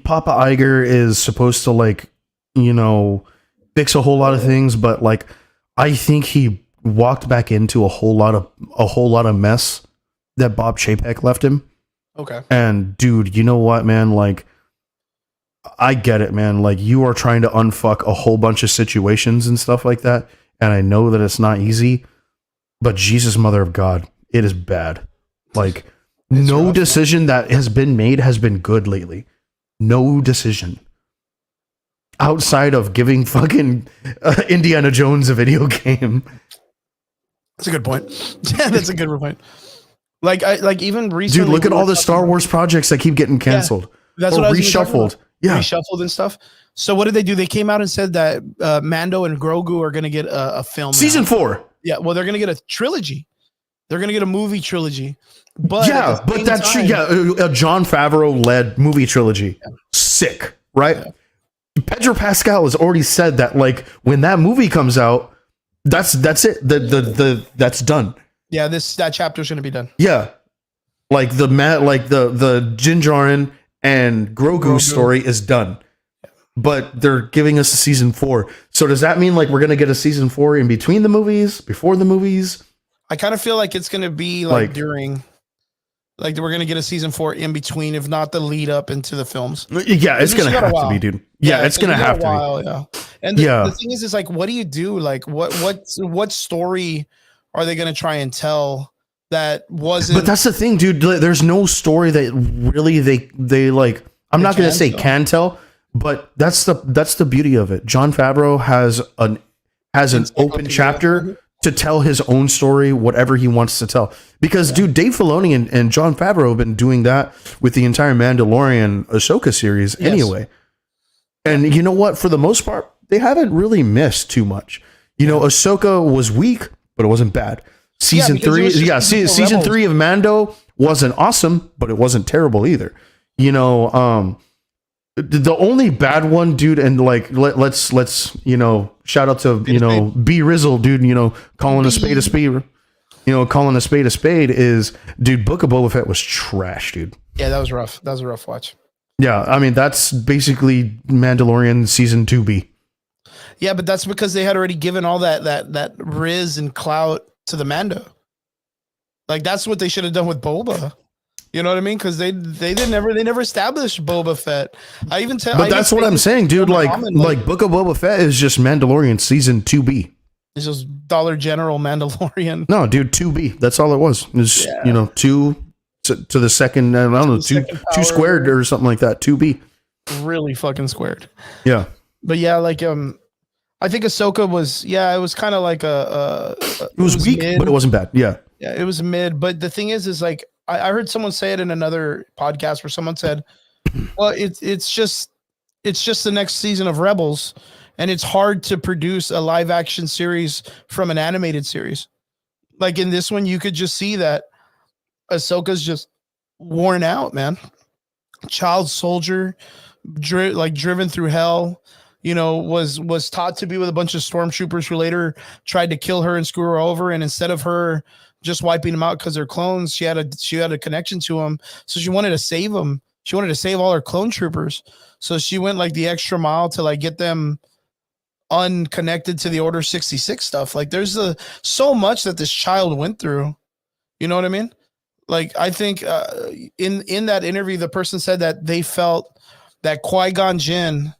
Speaker 1: Papa Iger is supposed to, like, you know, fix a whole lot of things, but like, I think he walked back into a whole lot of mess that Bob Chapek left him.
Speaker 2: Okay.
Speaker 1: And dude, you know what, man? Like, I get it, man. Like, you are trying to unfuck a whole bunch of situations and stuff like that. And I know that it's not easy, but Jesus, mother of God, it is bad. Like, no rough, decision that has been made has been good lately. No decision. Outside of giving fucking Indiana Jones a video game.
Speaker 2: That's a good point. Yeah, that's a good point. Like even recently,
Speaker 1: dude, look at all the Star Wars projects that keep getting canceled. Yeah,
Speaker 2: that's what I was
Speaker 1: reshuffled. Yeah,
Speaker 2: reshuffled and stuff. So what did they do? They came out and said that Mando and Grogu are going to get a film
Speaker 1: season 4.
Speaker 2: Yeah, well, they're going to get a trilogy. They're going to get a movie trilogy. But
Speaker 1: yeah, but that's a Jon Favreau led movie trilogy. Yeah. Sick, right? Yeah. Pedro Pascal has already said that, like, when that movie comes out, that's it. That's done.
Speaker 2: Yeah, that chapter's going to be done.
Speaker 1: Yeah, like the Din Djarin and Grogu story is done, but they're giving us a season 4. So does that mean like we're going to get a season 4 in between the movies, before the movies?
Speaker 2: I kind of feel like it's going to be like during. Like we're gonna get a season 4 in between, if not the lead up into the films.
Speaker 1: Yeah, it's gonna have to be, dude. Yeah, it's gonna have to be.
Speaker 2: Yeah, and the thing is like, what do you do? Like, what story are they gonna try and tell that wasn't?
Speaker 1: But that's the thing, dude. There's no story that really they like. I'm not gonna say can tell, but that's the beauty of it. Jon Favreau has an open chapter to tell his own story, whatever he wants to tell. Because, dude, Dave Filoni and Jon Favreau have been doing that with the entire Mandalorian Ahsoka series anyway. And you know what? For the most part, they haven't really missed too much. You know, Ahsoka was weak, but it wasn't bad. Season 3 of Mando wasn't awesome, but it wasn't terrible either. You know, the only bad one, dude, and like let's you know, shout out to B Rizzle, dude, you know, calling a spade a spade, you know, calling a spade is, dude, Book of Boba Fett was trash, dude.
Speaker 2: Yeah, that was rough. That was a rough watch.
Speaker 1: Yeah, I mean, that's basically Mandalorian season 2B.
Speaker 2: Yeah, but that's because they had already given all that riz and clout to the Mando. Like, that's what they should have done with Boba. You know what I mean? Because they never established Boba Fett.
Speaker 1: But that's what I'm saying, dude. Like Book of Boba Fett is just Mandalorian season 2B.
Speaker 2: It's just Dollar General Mandalorian.
Speaker 1: No, dude, 2B. That's all it was. It's you know, 2 to the second. I don't know, two squared or something like that. 2B.
Speaker 2: Really fucking squared.
Speaker 1: Yeah.
Speaker 2: But yeah, like I think Ahsoka was it was kind of like it
Speaker 1: was weak, but it wasn't bad. Yeah.
Speaker 2: Yeah, it was mid. But the thing is like I heard someone say it in another podcast where someone said, well, it's just the next season of Rebels, and it's hard to produce a live action series from an animated series. Like in this one, you could just see that Ahsoka's just worn out, man. Child soldier, driven through hell. You know, was taught to be with a bunch of stormtroopers who later tried to kill her and screw her over. And instead of her just wiping them out because they're clones, she had a connection to them, so she wanted to save them. She wanted to save all her clone troopers, so she went like the extra mile to like get them unconnected to the Order 66 stuff. Like there's so much that this child went through. You know what I mean? Like I think in that interview, the person said that they felt that Qui-Gon Jinn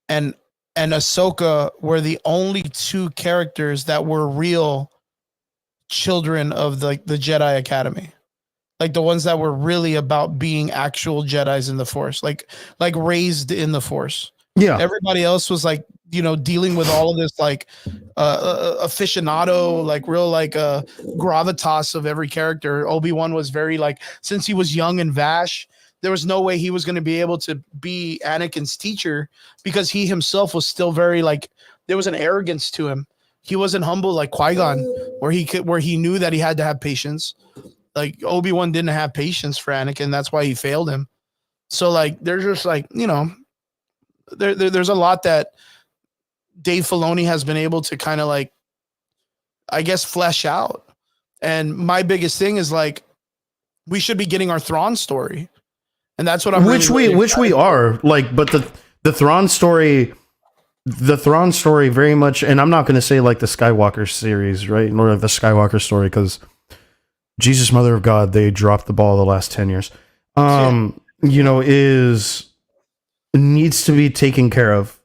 Speaker 2: and Ahsoka were the only two characters that were real children of the Jedi Academy. Like the ones that were really about being actual Jedis in the Force, like raised in the Force.
Speaker 1: Yeah.
Speaker 2: Everybody else was like, you know, dealing with all of this like aficionado, like real like gravitas of every character. Obi-Wan was very like, since he was young and vash, there was no way he was going to be able to be Anakin's teacher because he himself was still very like, there was an arrogance to him. He wasn't humble like Qui-Gon, where he knew that he had to have patience. Like Obi-Wan didn't have patience for Anakin. That's why he failed him. So like, there's just like, you know, there's a lot that Dave Filoni has been able to kind of like, I guess, flesh out. And my biggest thing is like, we should be getting our Thrawn story. And that's what I'm
Speaker 1: which we are like, but the Thrawn story very much, and I'm not going to say like the Skywalker series, right? Or the Skywalker story, because Jesus, Mother of God, they dropped the ball the last 10 years. You know, needs to be taken care of.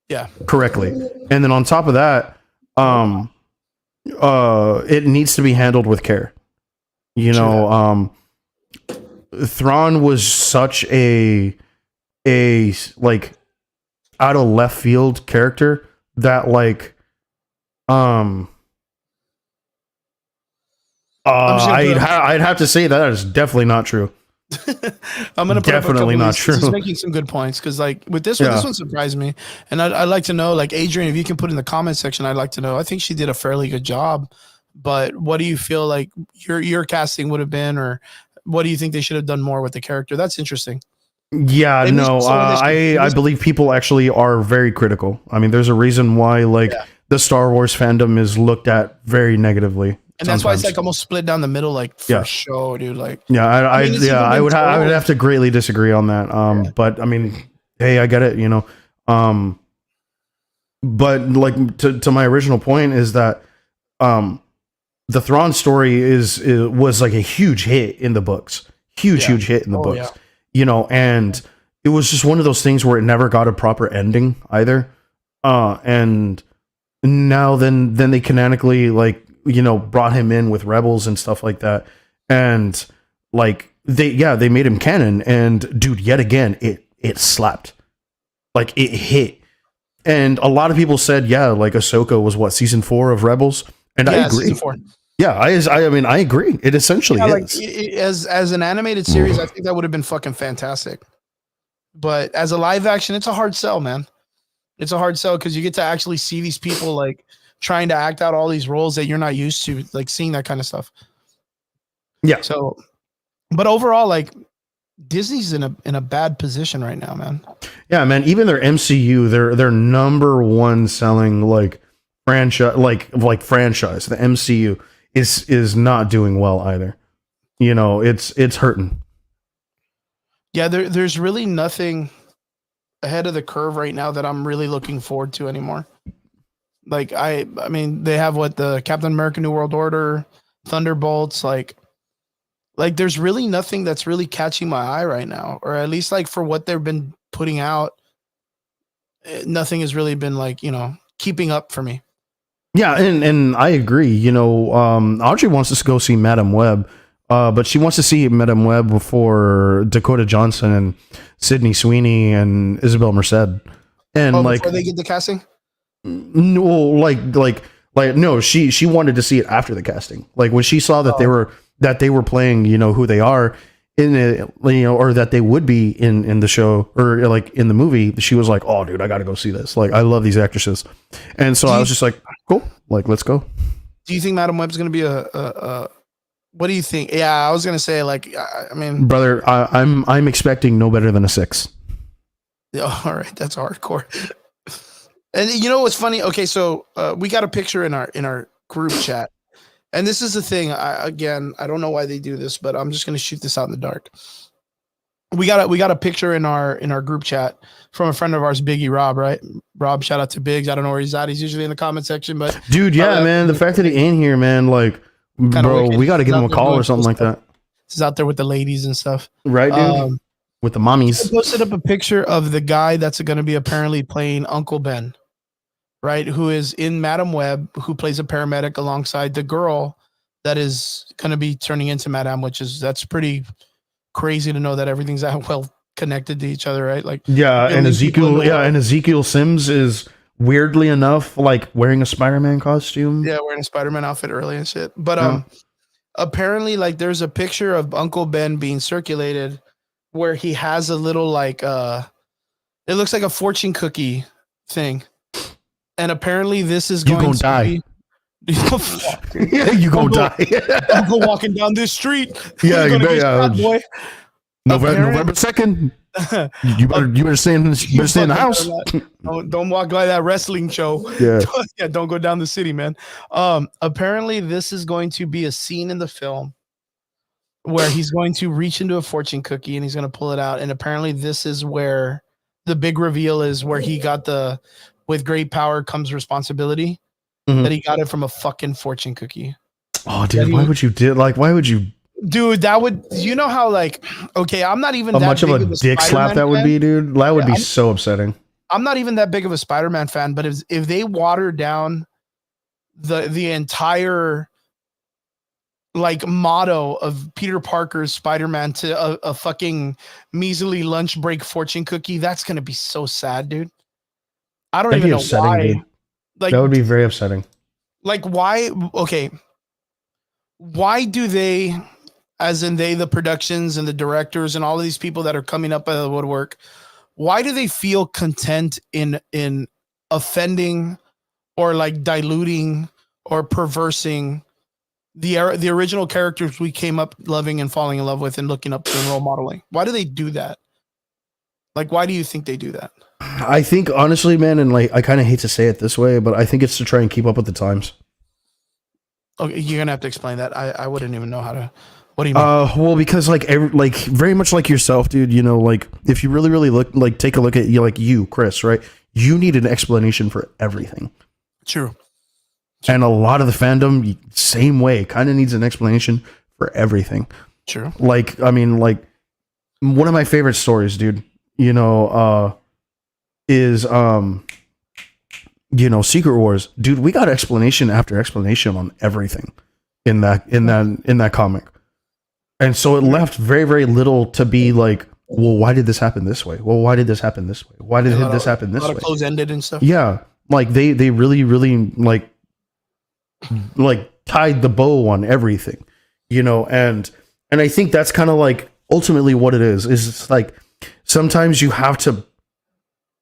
Speaker 2: Yeah.
Speaker 1: Correctly. And then on top of that, it needs to be handled with care. You know, Thrawn was such a like out of left field character that like I'd have to say that is definitely not true.
Speaker 2: I'm gonna put
Speaker 1: definitely not true.
Speaker 2: He's making some good points because like with this one, this one surprised me, and I'd like to know, like Adrian, if you can put in the comment section, I'd like to know. I think she did a fairly good job, but what do you feel like your casting would have been, or what do you think they should have done more with the character? That's interesting.
Speaker 1: Yeah, no, I believe people actually are very critical. I mean, there's a reason why like the Star Wars fandom is looked at very negatively.
Speaker 2: And that's why it's like almost split down the middle, like for show, dude. Like,
Speaker 1: I would have to greatly disagree on that. But I mean, hey, I get it, you know. But like to my original point is that the Thrawn story was like a huge hit in the books, huge hit in the books, you know, and it was just one of those things where it never got a proper ending either. And now then they canonically like, you know, brought him in with Rebels and stuff like that, and like they made him canon, and dude, yet again it slapped, like it hit, and a lot of people said like Ahsoka was what, season 4 of Rebels, and I agree. Season 4. Yeah, I mean I agree. It essentially is.
Speaker 2: Like as an animated series, I think that would have been fucking fantastic, but as a live action, it's a hard sell, man. It's a hard sell because you get to actually see these people like trying to act out all these roles that you're not used to, like seeing that kind of stuff. Yeah. So, but overall, like Disney's in a bad position right now, man.
Speaker 1: Yeah, man. Even their MCU, their number one selling like franchise, like franchise, the MCU is not doing well either. You know, it's hurting.
Speaker 2: Yeah, there's really nothing ahead of the curve right now that I'm really looking forward to anymore. Like I mean, they have what, the Captain America New World Order, Thunderbolts, like there's really nothing that's really catching my eye right now, or at least like for what they've been putting out, nothing has really been like, you know, keeping up for me.
Speaker 1: Yeah, and I agree. You know, Audrey wants us to go see Madam Web, but she wants to see Madam Web before Dakota Johnson and Sydney Sweeney and Isabel Merced, and like
Speaker 2: before they get the casting.
Speaker 1: No, like Like, no, she wanted to see it after the casting. Like when she saw that they were playing, you know, who they are in it, you know, or that they would be in the show or like in the movie, she was like, oh dude, I gotta go see this. Like I love these actresses. And so I was just like, cool, like let's go.
Speaker 2: Do you think Madam Web's gonna be a what do you think? Yeah, I was gonna say like I mean,
Speaker 1: brother, I'm expecting no better than a 6.
Speaker 2: Yeah, all right, that's hardcore. And you know what's funny? Okay, so we got a picture in our group chat, and this is the thing. I don't know why they do this, but I'm just gonna shoot this out in the dark. We got a picture in our group chat from a friend of ours, Biggie Rob. Right, Rob. Shout out to Biggs. I don't know where he's at. He's usually in the comment section, but
Speaker 1: dude, yeah, man. The fact that he ain't here, man, like, bro, we got to give him a call or something like that.
Speaker 2: He's out there with the ladies and stuff,
Speaker 1: right, dude? With the mommies.
Speaker 2: I posted up a picture of the guy that's going to be apparently playing Uncle Ben. Right, who is in Madam Web, who plays a paramedic alongside the girl that is going to be turning into Madame, that's pretty crazy to know that everything's that well connected to each other, right? Like,
Speaker 1: yeah, and Ezekiel Sims is weirdly enough like wearing a Spider-Man costume.
Speaker 2: Yeah, wearing a Spider-Man outfit early and shit. But apparently, like, there's a picture of Uncle Ben being circulated where he has a little like it looks like a fortune cookie thing. And apparently this is going to die.
Speaker 1: Yeah, you gonna die.
Speaker 2: Uncle walking down this street.
Speaker 1: Yeah, you better, boy. November 2nd. You better stay in the house.
Speaker 2: Don't walk by that wrestling show. Yeah, don't go down the city, man. Apparently this is going to be a scene in the film where he's going to reach into a fortune cookie and he's going to pull it out. And apparently this is where the big reveal is, where he got the with great power comes responsibility. That he got it from a fucking fortune cookie.
Speaker 1: Oh, dude, why would you
Speaker 2: dude, that would, you know how like, okay, I'm not even
Speaker 1: how
Speaker 2: that
Speaker 1: much
Speaker 2: big
Speaker 1: of a dick slap that would be, dude. That would be so upsetting.
Speaker 2: I'm not even that big of a Spider-Man fan, but if they water down the entire like motto of Peter Parker's Spider-Man to a fucking measly lunch break fortune cookie, that's gonna be so sad, dude. I don't even know why. Dude. Like,
Speaker 1: that would be very upsetting.
Speaker 2: Like, why? Okay, why do they, as in they, the productions and the directors and all of these people that are coming up out of the woodwork, why do they feel content in offending or like diluting or perversing the original characters we came up loving and falling in love with and looking up to and role modeling? Why do they do that? Like, why do you think they do that?
Speaker 1: I think honestly, man, and like I kind of hate to say it this way, but I think it's to try and keep up with the times.
Speaker 2: Okay, you're gonna have to explain that. I wouldn't even know how to. What do you mean?
Speaker 1: Well, because like very much like yourself, dude. You know, like if you really look, like take a look at you, Chris, right? You need an explanation for everything.
Speaker 2: True.
Speaker 1: And a lot of the fandom, same way, kind of needs an explanation for everything.
Speaker 2: True.
Speaker 1: Like, I mean, like one of my favorite stories, dude. You know, is Secret Wars, dude. We got explanation after explanation on everything in that comic, and so it left very, very little to be like, well, why did this happen this way? Well, why did this happen this way? Why did this happen this way?
Speaker 2: Close ended and stuff.
Speaker 1: Yeah, like they really like tied the bow on everything, and I think that's kind of like ultimately what it is it's like sometimes you have to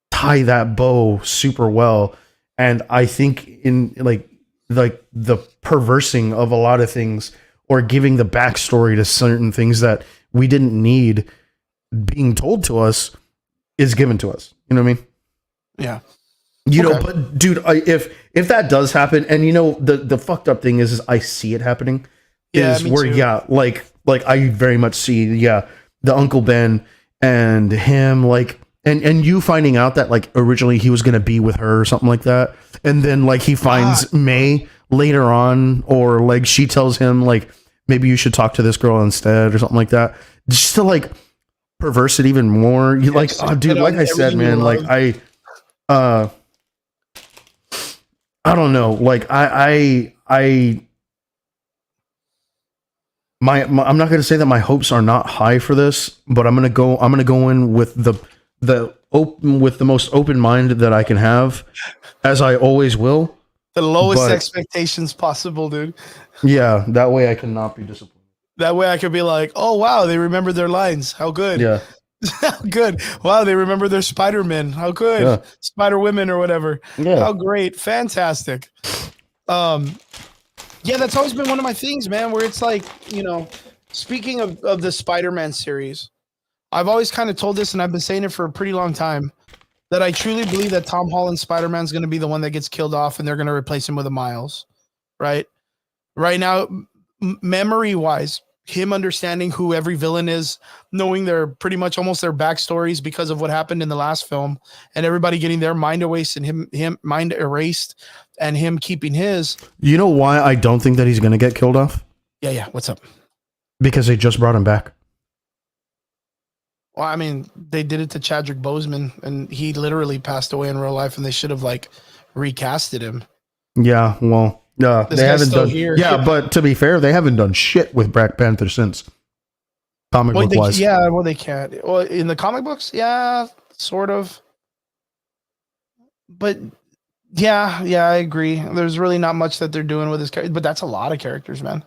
Speaker 1: tie that bow super well. And I think in like the perversing of a lot of things or giving the backstory to certain things that we didn't need being told to us is given to us. You know what I mean?
Speaker 2: Yeah.
Speaker 1: But dude, if that does happen, and the fucked up thing is I see it happening.
Speaker 2: Yeah,
Speaker 1: is where too. Like I very much see the Uncle Ben and him and you finding out that like originally he was gonna be with her or something like that, and then like he finds May later on, or like she tells him like maybe you should talk to this girl instead or something like that, just to like perverse it even more. You like, oh, dude, like I said, man, like I don't know, like I'm not gonna say that my hopes are not high for this, but I'm gonna go in with the most open mind that I can have, as I always will.
Speaker 2: The lowest
Speaker 1: But-
Speaker 2: expectations possible, dude.
Speaker 1: Yeah, that way I cannot be disappointed.
Speaker 2: That way I could be like, oh wow, they remember their lines. How good.
Speaker 1: Yeah.
Speaker 2: How good. Wow, they remember their Spider-Men. How good.
Speaker 1: Yeah.
Speaker 2: Spider-Women or whatever.
Speaker 1: Yeah.
Speaker 2: How great. Fantastic. Yeah, that's always been one of my things, man, where it's like, you know, speaking of the Spider-Man series, I've always kind of told this, and I've been saying it for a pretty long time, that I truly believe that Tom Holland's Spider-Man is going to be the one that gets killed off, and they're going to replace him with a Miles, right? Right now, memory-wise, him understanding who every villain is, knowing their pretty much almost their backstories because of what happened in the last film, and everybody getting their mind erased and him mind erased, and him keeping his.
Speaker 1: You know why I don't think that he's going to get killed off?
Speaker 2: Yeah. What's up?
Speaker 1: Because they just brought him back.
Speaker 2: Well, I mean, they did it to Chadwick Boseman, and he literally passed away in real life, and they should have like recasted him.
Speaker 1: Yeah, well, they haven't done.
Speaker 2: Here.
Speaker 1: Yeah, but to be fair, they haven't done shit with Black Panther since comic book wise.
Speaker 2: Yeah, well, they can't. Well, in the comic books, yeah, sort of. But yeah, I agree. There's really not much that they're doing with this character, but that's a lot of characters, man.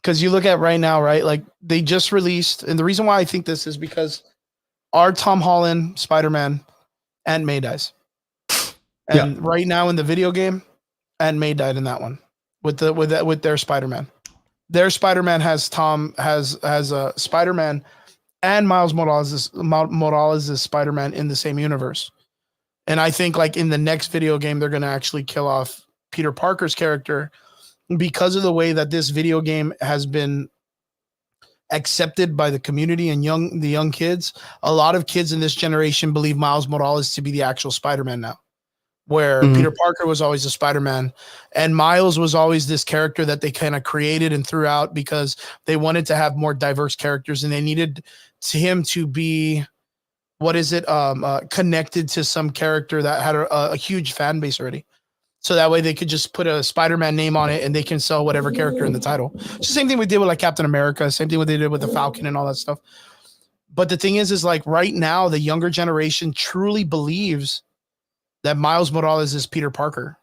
Speaker 2: Because you look at right now, right? Like they just released, and the reason why I think this is because our Tom Holland Spider-Man, Aunt May dies, and right now in the video game, Aunt May died in that one with their Spider-Man. Their Spider-Man has Spider-Man and Miles Morales' Spider-Man in the same universe, and I think like in the next video game, they're gonna actually kill off Peter Parker's character. Because of the way that this video game has been accepted by the community and the young kids, a lot of kids in this generation believe Miles Morales to be the actual Spider-Man now, where Peter Parker was always a Spider-Man and Miles was always this character that they kind of created and threw out because they wanted to have more diverse characters and they needed him to be, connected to some character that had a huge fan base already. So that way they could just put a Spider-Man name on it and they can sell whatever character in the title. It's the same thing we did with like Captain America, same thing they did with the Falcon and all that stuff. But the thing is like right now, the younger generation truly believes that Miles Morales is Peter Parker.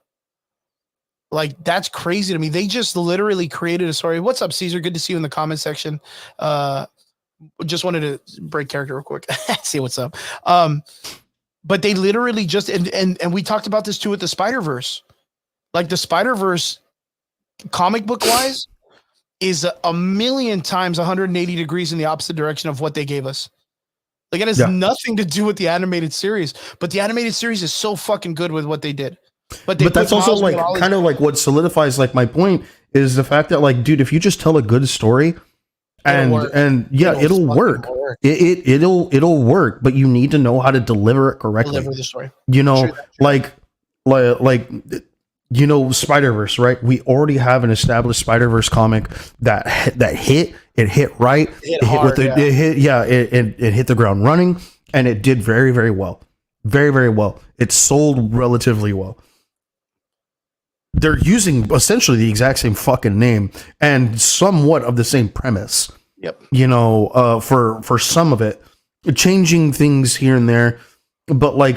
Speaker 2: Like that's crazy to me. They just literally created a story. What's up, Caesar? Good to see you in the comment section. Just wanted to break character real quick. See what's up. But they literally just, and we talked about this too with the Spider-Verse. Like the Spider-Verse comic book wise is a million times 180 degrees in the opposite direction of what they gave us. Like it has nothing to do with the animated series, but the animated series is so fucking good with what they did. But that's also like
Speaker 1: kind of like what solidifies like my point is the fact that like, dude, if you just tell a good story it'll work. It'll work, but you need to know how to deliver it correctly.
Speaker 2: Deliver the story.
Speaker 1: You know, like you know, Spider-Verse, right? We already have an established Spider-Verse comic that hit right. It hit the ground running and it did very, very well. Very, very well. It sold relatively well. They're using essentially the exact same fucking name and somewhat of the same premise.
Speaker 2: Yep.
Speaker 1: You know, for some of it, changing things here and there, but like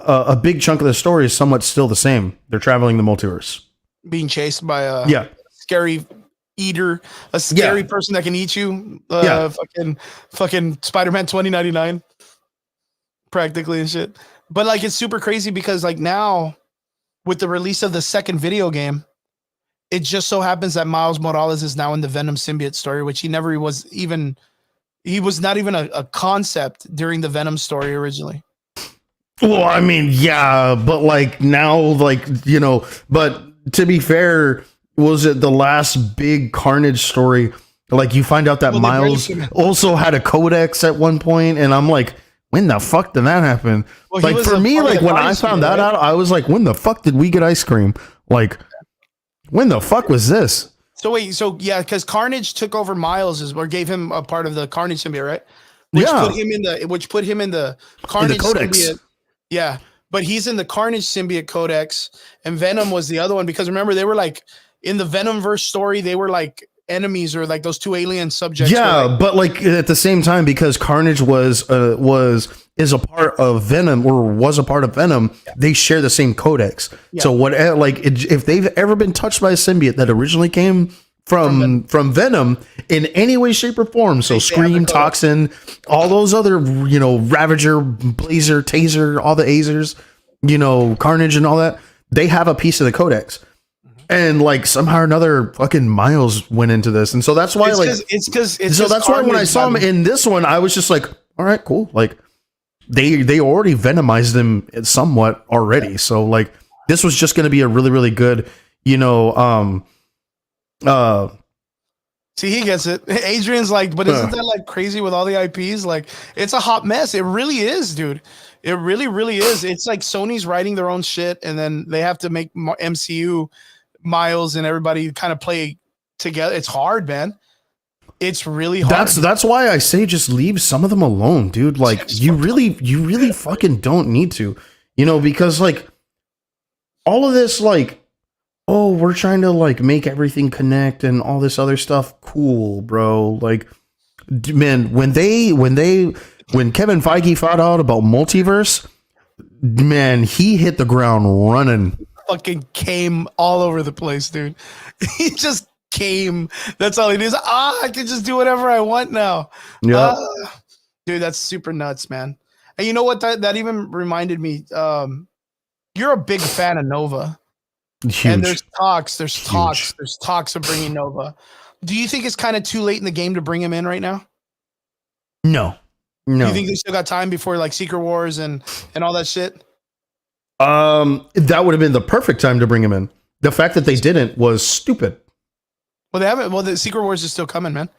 Speaker 1: a big chunk of the story is somewhat still the same. They're traveling the multiverse,
Speaker 2: being chased by a scary eater, a scary person that can eat you. Fucking Spider-Man 2099, practically and shit. But like it's super crazy because like now with the release of the second video game, it just so happens that Miles Morales is now in the Venom symbiote story, which he never was even. He was not even a concept during the Venom story originally.
Speaker 1: Well, I mean, yeah, but like now, like, you know, but to be fair, was it the last big Carnage story? Like you find out that Miles also had a codex at one point, and I'm like, when the fuck did that happen? Well, like for me, like when I found that out, I was like, when the fuck did we get ice cream? Like, when the fuck was this?
Speaker 2: So wait, because Carnage took over Miles or gave him a part of the Carnage symbiote, right? Which put him in the Carnage symbiote. Yeah, but he's in the Carnage symbiote codex, and Venom was the other one because remember they were like in the Venomverse story, they were like enemies or like those two alien subjects.
Speaker 1: Yeah, but like at the same time, because Carnage was is a part of Venom or was a part of Venom, they share the same codex.
Speaker 2: Yeah.
Speaker 1: So what, like, if they've ever been touched by a symbiote that originally came from Venom in any way, shape, or form, so Scream, Toxin, all those other, you know, Ravager, Blazer, Taser, all the Azers, you know, Carnage and all that, they have a piece of the codex. And like somehow or another, fucking Miles went into this, and so that's why that's why when I saw him in this one, I was just like, all right, cool. Like they already venomized him somewhat already, so like this was just going to be a really, really good, you know,
Speaker 2: See, he gets it. Adrian's like, but isn't that like crazy with all the IPs? Like, it's a hot mess. It really is, dude. It really, really is. It's like Sony's writing their own shit, and then they have to make MCU. Miles and everybody kind of play together. It's hard, man. It's really hard.
Speaker 1: That's why I say just leave some of them alone, dude. Like you really fucking don't need to, you know, because like all of this, like, oh, we're trying to like make everything connect and all this other stuff. Cool, bro. Like, man, when Kevin Feige found out about multiverse, man, he hit the ground running.
Speaker 2: Fucking came all over the place, dude. He just came. That's all it is. I can just do whatever I want now.
Speaker 1: Yeah,
Speaker 2: dude, that's super nuts, man. And you know what? That even reminded me. You're a big fan of Nova.
Speaker 1: Huge.
Speaker 2: And there's talks of bringing Nova. Do you think it's kind of too late in the game to bring him in right now?
Speaker 1: No.
Speaker 2: Do you think they still got time before like Secret Wars and all that shit?
Speaker 1: That would have been the perfect time to bring him in. The fact that they didn't was stupid.
Speaker 2: Well, they haven't. Well, the Secret Wars is still coming, man.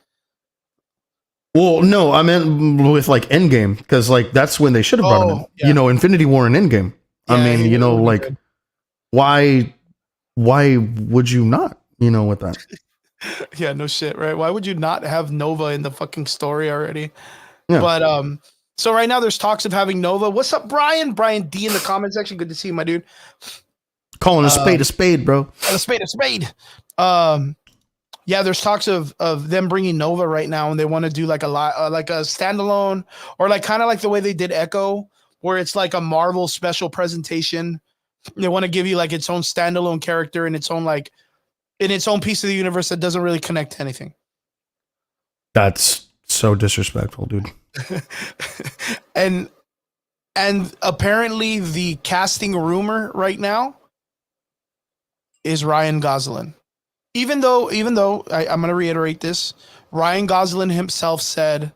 Speaker 1: Well, no, I meant with like Endgame, because like that's when they should have brought him in. Yeah. You know, Infinity War and Endgame. Yeah, I mean, you know, like why would you not? You know, with that.
Speaker 2: Yeah, no shit, right? Why would you not have Nova in the fucking story already?
Speaker 1: Yeah.
Speaker 2: But so right now there's talks of having Nova. What's up, Brian? Brian D in the comment section. Good to see you, my dude.
Speaker 1: Calling a spade, bro.
Speaker 2: A spade. Yeah, there's talks of them bringing Nova right now, and they want to do like like a standalone, or like kind of like the way they did Echo, where it's like a Marvel special presentation. They want to give you like its own standalone character and its own piece of the universe that doesn't really connect to anything.
Speaker 1: That's so disrespectful, dude.
Speaker 2: and apparently the casting rumor right now is Ryan Gosling. Even though I'm going to reiterate this, Ryan Gosling himself said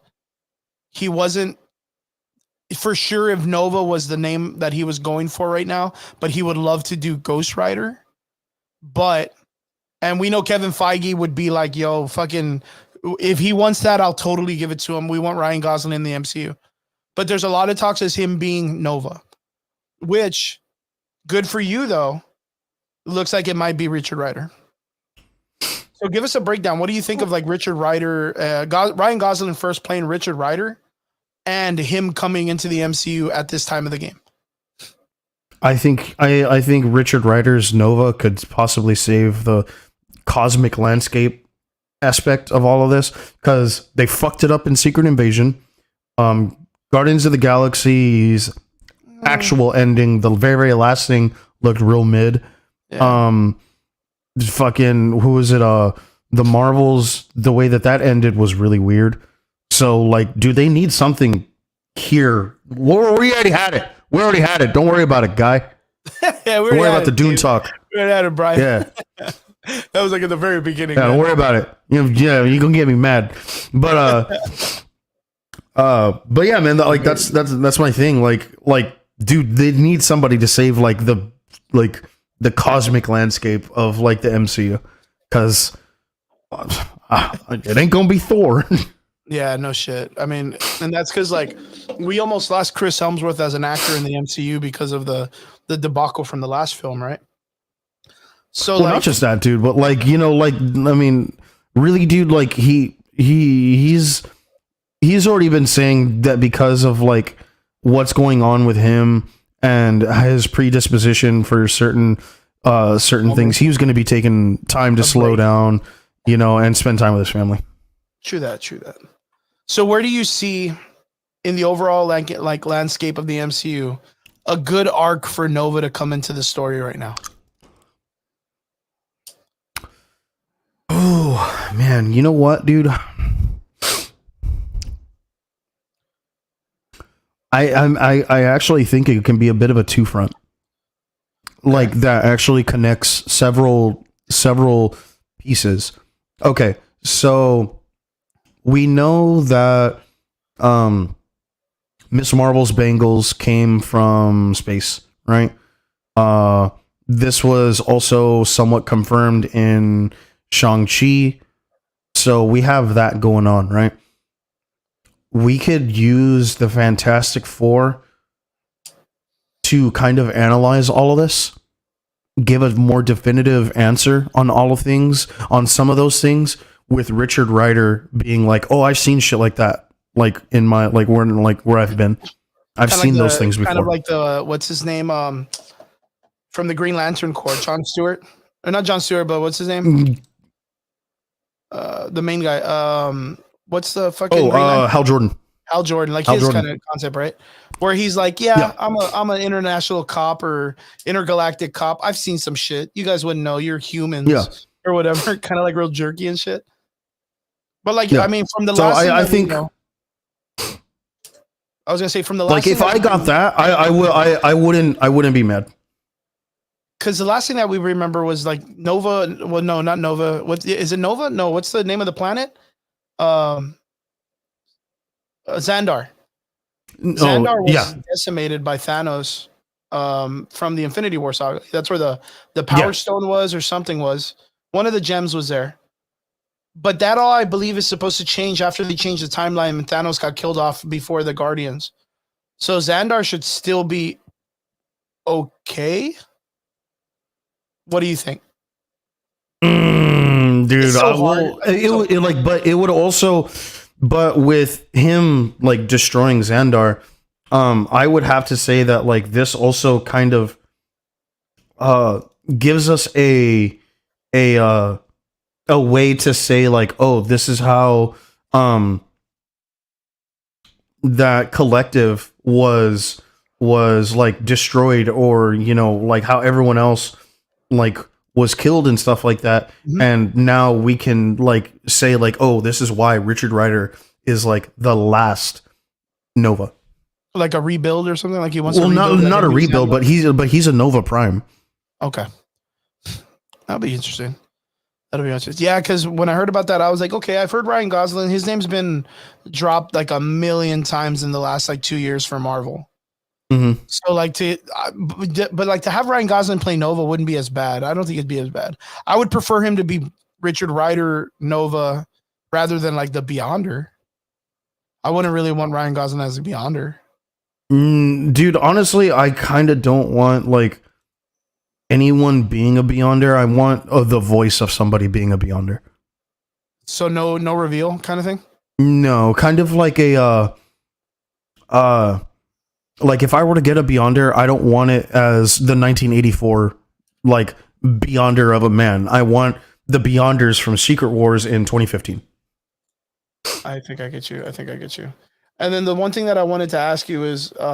Speaker 2: he wasn't for sure if Nova was the name that he was going for right now, but he would love to do Ghost Rider. And we know Kevin Feige would be like, yo, fucking, if he wants that, I'll totally give it to him. We want Ryan Gosling in the MCU. But there's a lot of talks as him being Nova, which, good for you, though. Looks like it might be Richard Rider. So give us a breakdown. What do you think of like Richard Rider, Ryan Gosling first playing Richard Rider, and him coming into the MCU at this time of the game?
Speaker 1: I think Richard Rider's Nova could possibly save the cosmic landscape aspect of all of this, because they fucked it up in Secret Invasion. Guardians of the Galaxy's actual ending, the very, very last thing, looked real mid. Yeah. Fucking, who was it? The Marvels, the way that ended was really weird. So, like, do they need something here? We already had it. We already had it. Don't worry about it, guy.
Speaker 2: Yeah,
Speaker 1: don't worry about the Dune talk.
Speaker 2: We already had it, Brian.
Speaker 1: Yeah.
Speaker 2: That was like at the very beginning.
Speaker 1: Yeah, don't worry about it. You know, yeah, you're gonna get me mad. But yeah, man, like that's my thing. Like, dude, they need somebody to save the cosmic landscape of like the MCU, because it ain't gonna be Thor.
Speaker 2: Yeah, no shit. I mean, and that's because like we almost lost Chris Hemsworth as an actor in the MCU because of the debacle from the last film, right? So
Speaker 1: well, not just that, dude, but like, you know, like, I mean, really, dude, like he's already been saying that because of like what's going on with him and his predisposition for certain things, he was going to be taking time to slow down, you know, and spend time with his family.
Speaker 2: True that. So where do you see in the overall like landscape of the MCU, a good arc for Nova to come into the story right now?
Speaker 1: Oh man, you know what, dude? I actually think it can be a bit of a two front, like that actually connects several pieces. Okay, so we know that Miss Marvel's bangles came from space, right? This was also somewhat confirmed in Shang-Chi, so we have that going on, right? We could use the Fantastic Four to kind of analyze all of this, give a more definitive answer on all of things, on some of those things, with Richard Rider being like, "Oh, I've seen shit like that, like in my where I've been. I've
Speaker 2: Kinda
Speaker 1: seen
Speaker 2: like
Speaker 1: those things before."
Speaker 2: Kind of like the what's his name from the Green Lantern Corps, John Stewart, or not John Stewart, but what's his name? The main guy. What's the fucking Green Lantern?
Speaker 1: Hal Jordan.
Speaker 2: Hal Jordan, like
Speaker 1: Hal
Speaker 2: his
Speaker 1: Jordan.
Speaker 2: kind of concept, right? Where he's like, yeah, I'm an international cop or intergalactic cop. I've seen some shit. You guys wouldn't know. You're humans or whatever. Kind of like real jerky and shit. But like, I mean, from the last thing
Speaker 1: I think,
Speaker 2: I was gonna say from the last.
Speaker 1: Like, if I got that, I wouldn't be mad.
Speaker 2: Because the last thing that we remember was like Nova. Well, no, not Nova. What is it? Nova? No. What's the name of the planet? Xandar. Xandar was decimated by Thanos from the Infinity War saga. That's where the Power Stone was, or something was. One of the gems was there. But that all I believe is supposed to change after they changed the timeline and Thanos got killed off before the Guardians. So Xandar should still be okay. What do you think?
Speaker 1: Dude,
Speaker 2: so
Speaker 1: it would also, but with him like destroying Xandar, I would have to say that like this also kind of gives us a way to say like, oh, this is how that collective was like destroyed, or you know, like how everyone else like was killed and stuff like that. And now we can like say like, oh, this is why Richard Rider is like the last Nova,
Speaker 2: like a rebuild or something. Like he wants.
Speaker 1: Well, not a rebuild, but he's a Nova Prime.
Speaker 2: Okay, that'll be interesting. Yeah, because when I heard about that, I was like, okay, I've heard Ryan Gosling. His name's been dropped like a million times in the last like 2 years for Marvel. So like but like to have Ryan Gosling play Nova wouldn't be as bad. I don't think it'd be as bad. I would prefer him to be Richard Rider Nova rather than like the Beyonder. I wouldn't really want Ryan Gosling as a Beyonder.
Speaker 1: Dude, honestly, I kind of don't want like anyone being a Beyonder. I want the voice of somebody being a Beyonder.
Speaker 2: So no reveal kind of thing?
Speaker 1: No, kind of like a like if I were to get a Beyonder, I don't want it as the 1984 like Beyonder of a man. I want the Beyonders from Secret Wars in 2015.
Speaker 2: I think I get you. And then the one thing that I wanted to ask you is, you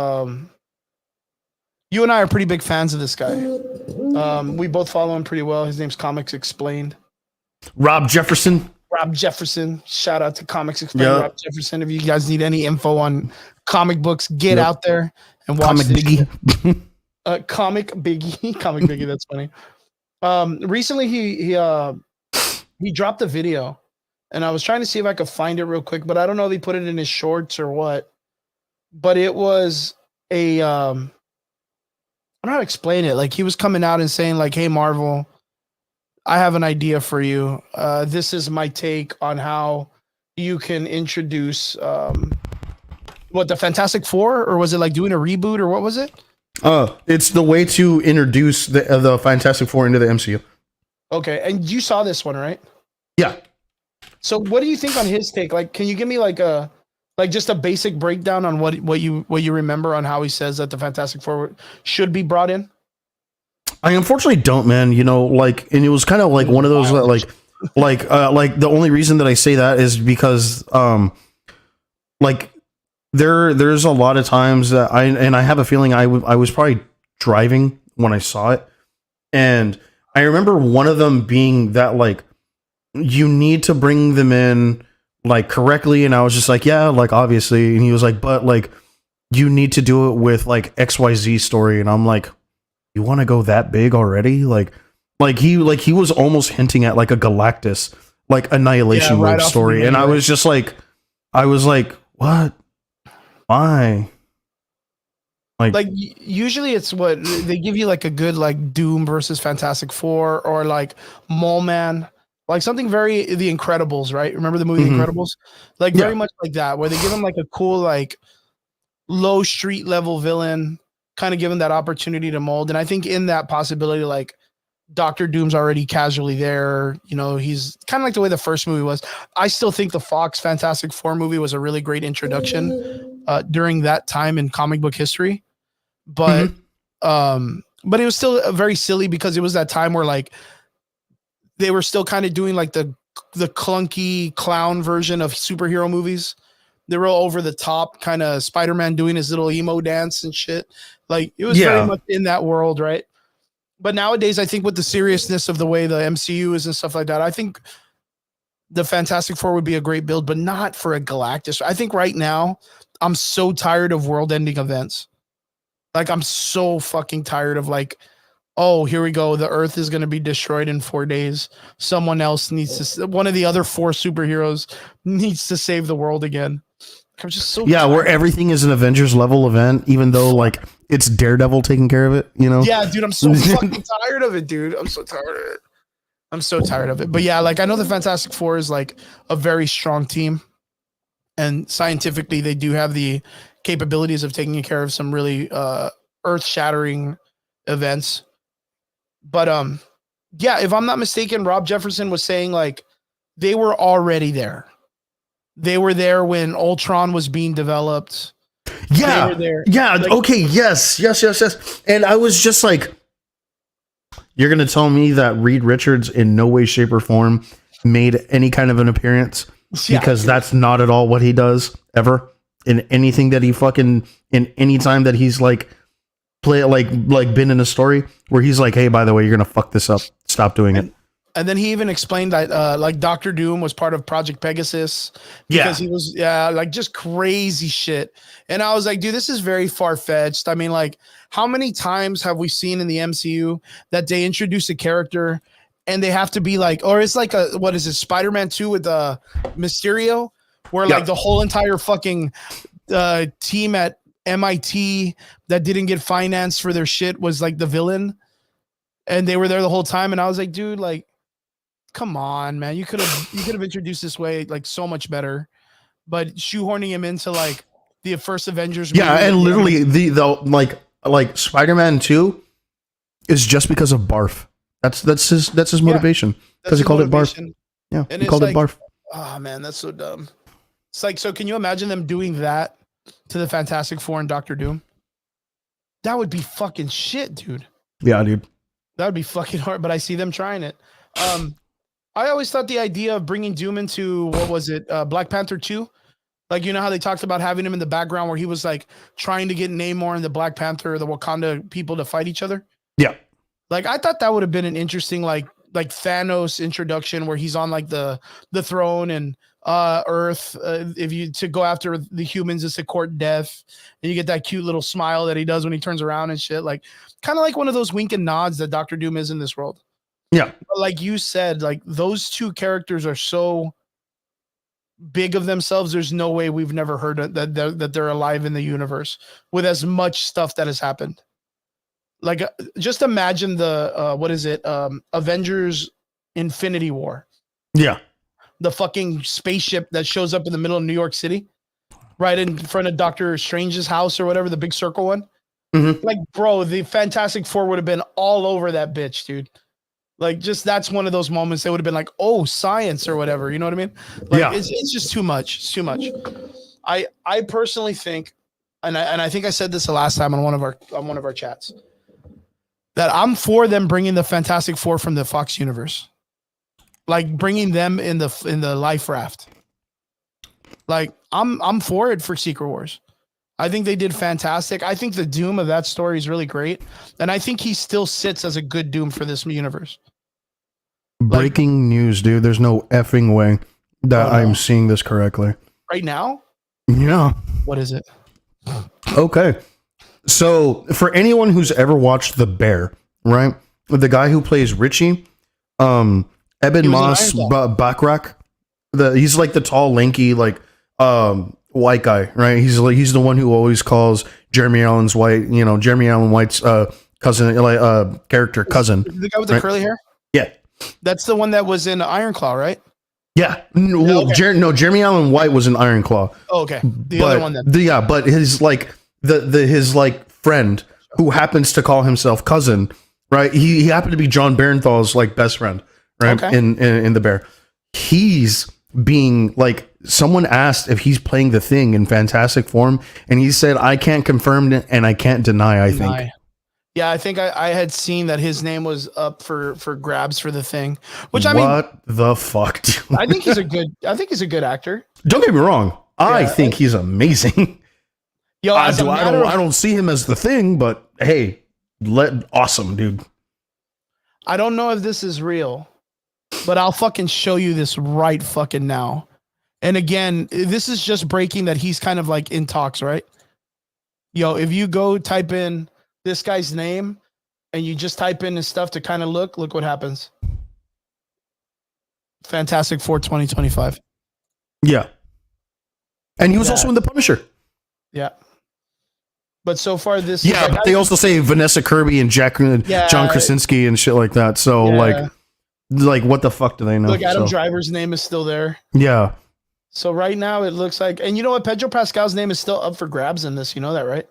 Speaker 2: and I are pretty big fans of this guy. We both follow him pretty well. His name's Comics Explained.
Speaker 1: Rob Jefferson.
Speaker 2: Shout out to Comics Explained. Rob Jefferson. If you guys need any info on comic books, get out there and watch
Speaker 1: Comic Biggie.
Speaker 2: Comic Biggie. That's funny. Recently he dropped a video, and I was trying to see if I could find it real quick, but I don't know if he put it in his shorts or what. But it was I don't know how to explain it. Like he was coming out and saying like, "Hey Marvel, I have an idea for you. This is my take on how you can introduce the Fantastic Four, or was it like doing a reboot, or what was it?
Speaker 1: It's the way to introduce the Fantastic Four into the MCU. Okay,
Speaker 2: and you saw this one, right?
Speaker 1: Yeah.
Speaker 2: So, what do you think on his take? Like, can you give me just a basic breakdown on what you remember on how he says that the Fantastic Four should be brought in?
Speaker 1: I unfortunately don't, man. You know, like, and it was kind of like one of those like the only reason that I say that is because like there's a lot of times that I have a feeling I was probably driving when I saw it, and I remember one of them being that like you need to bring them in like correctly, and I was just like, yeah, like obviously, and he was like, but like you need to do it with like XYZ story, and I'm like, you want to go that big already? Like he was almost hinting at like a Galactus like annihilation
Speaker 2: right
Speaker 1: wave
Speaker 2: off the
Speaker 1: story,
Speaker 2: beginning,
Speaker 1: and I
Speaker 2: right?
Speaker 1: was just like, I was like, what? Why?
Speaker 2: Like usually it's what they give you like a good like Doom versus Fantastic Four or like Mole Man, like something very The Incredibles, right? Remember the movie The
Speaker 1: Mhm.
Speaker 2: Incredibles? Like
Speaker 1: Yeah.
Speaker 2: very much like that, where they give him like a cool like low street level villain, kind of give him that opportunity to mold. And I think in that possibility, like Doctor Doom's already casually there. You know, he's kind of like the way the first movie was. I still think the Fox Fantastic Four movie was a really great introduction during that time in comic book history. But
Speaker 1: Mhm.
Speaker 2: but it was still very silly because it was that time where like they were still kind of doing like the clunky clown version of superhero movies. They were all over the top, kind of Spider-Man doing his little emo dance and shit. Like it was very
Speaker 1: Yeah.
Speaker 2: much in that world, right? But nowadays, I think with the seriousness of the way the MCU is and stuff like that, I think the Fantastic Four would be a great build, but not for a Galactus. I think right now, I'm so tired of world-ending events. Like I'm so fucking tired of like, oh, here we go. The Earth is going to be destroyed in 4 days. Someone else needs to. One of the other four superheroes needs to save the world again. I'm just so
Speaker 1: Yeah, where
Speaker 2: tired.
Speaker 1: everything is an Avengers level event, even though like it's Daredevil taking care of it, you know?
Speaker 2: Yeah, dude, I'm so fucking tired of it, dude. I'm so tired of it. I'm so tired of it. But yeah, like I know the Fantastic Four is like a very strong team, and scientifically they do have the capabilities of taking care of some really earth-shattering events. But yeah, if I'm not mistaken, Rob Jefferson was saying like they were already there. They were there when Ultron was being developed. They were
Speaker 1: Yeah.
Speaker 2: there.
Speaker 1: Yeah.
Speaker 2: Like,
Speaker 1: Okay. Yes. And I was just like, you're going to tell me that Reed Richards in no way, shape, or form made any kind of an appearance?
Speaker 2: yeah,
Speaker 1: Because that's not at all what he does ever in anything that he fucking, in any time that he's like, play like been in a story where he's like, hey, by the way, you're going to fuck this up. Stop doing it.
Speaker 2: and then he even explained that like Doctor Doom was part of Project Pegasus because
Speaker 1: Yeah.
Speaker 2: he was like just crazy shit. And I was like, dude, this is very far fetched. I mean, like, how many times have we seen in the MCU that they introduce a character and they have to be like, or it's like a what is it, Spider-Man 2 with Mysterio, where like
Speaker 1: Yeah.
Speaker 2: the whole entire fucking team at MIT that didn't get financed for their shit was like the villain, and they were there the whole time. And I was like, dude, like, come on, man, you could have introduced this way like so much better, but shoehorning him into like the first Avengers
Speaker 1: Yeah.
Speaker 2: movie.
Speaker 1: And literally the like Spider-Man 2 is just because of Barf. That's his motivation. Because he called it Barf. Yeah.
Speaker 2: And
Speaker 1: He
Speaker 2: it's
Speaker 1: called it
Speaker 2: like,
Speaker 1: Barf.
Speaker 2: oh man, that's so dumb. It's like, so can you imagine them doing that to the Fantastic Four and Doctor Doom? That would be fucking shit, dude.
Speaker 1: Yeah, dude.
Speaker 2: That would be fucking hard, but I see them trying it. I always thought the idea of bringing Doom into what was it, Black Panther 2? Like, you know how they talked about having him in the background where he was like trying to get Namor and the Black Panther, the Wakanda people to fight each other?
Speaker 1: Yeah.
Speaker 2: Like, I thought that would have been an interesting like Thanos introduction where he's on like the throne and Earth. If you to go after the humans is to court death, and you get that cute little smile that he does when he turns around and shit. Like, kind of like one of those wink and nods that Doctor Doom is in this world.
Speaker 1: Yeah.
Speaker 2: But like you said, like those two characters are so big of themselves. There's no way we've never heard that they're alive in the universe with as much stuff that has happened. Like, just imagine the what is it? Avengers Infinity War.
Speaker 1: Yeah.
Speaker 2: The fucking spaceship that shows up in the middle of New York City, right in front of Doctor Strange's house or whatever, the big circle one.
Speaker 1: Mm-hmm.
Speaker 2: Like, bro, the Fantastic Four would have been all over that bitch, dude. Like, just that's one of those moments they would have been like, oh, science or whatever. You know what I mean? Like,
Speaker 1: Yeah.
Speaker 2: it's just too much. It's too much. I personally think, and I think I said this the last time on one of our chats, that I'm for them bringing the Fantastic Four from the Fox universe, like bringing them in the life raft. Like I'm for it for Secret Wars. I think they did fantastic. I think the Doom of that story is really great, and I think he still sits as a good Doom for this universe.
Speaker 1: Breaking news, dude. There's no effing way that I'm seeing this correctly.
Speaker 2: Right now?
Speaker 1: Yeah.
Speaker 2: What is it?
Speaker 1: Okay. So, for anyone who's ever watched The Bear, right? The guy who plays Richie, Eben Moss Backrack, he's like the tall, lanky, like white guy, right? He's the one who always calls Jeremy Allen White's cousin, character cousin.
Speaker 2: The guy with the curly hair?
Speaker 1: Yeah.
Speaker 2: That's the one that was in Iron Claw, right?
Speaker 1: Yeah. Jeremy Allen White was in Iron Claw.
Speaker 2: Oh, okay. Other one then.
Speaker 1: But his his friend who happens to call himself cousin, right? He happened to be John Barenthal's like best friend, right? Okay. In The Bear. He's being like, someone asked if he's playing the Thing in fantastic form, and he said, I can't confirm it and I can't deny, I think.
Speaker 2: Yeah, I think I had seen that his name was up for grabs for the Thing. Which
Speaker 1: what the fuck? Dude?
Speaker 2: I think he's a good actor.
Speaker 1: Don't get me wrong. I think he's amazing.
Speaker 2: Yo,
Speaker 1: I don't see him as the Thing, but hey, awesome, dude.
Speaker 2: I don't know if this is real, but I'll fucking show you this right fucking now. And again, this is just breaking that he's kind of like in talks, right? Yo, if you go type in this guy's name and you just type in his stuff to kind of look what happens. Fantastic Four 2025.
Speaker 1: Yeah. And he was also in The Punisher.
Speaker 2: Yeah. But so far this
Speaker 1: but they also say Vanessa Kirby and John Krasinski and shit like that. So like what the fuck do they know?
Speaker 2: Look, Adam Driver's name is still there.
Speaker 1: Yeah.
Speaker 2: So right now it looks like, and you know what? Pedro Pascal's name is still up for grabs in this. You know that, right?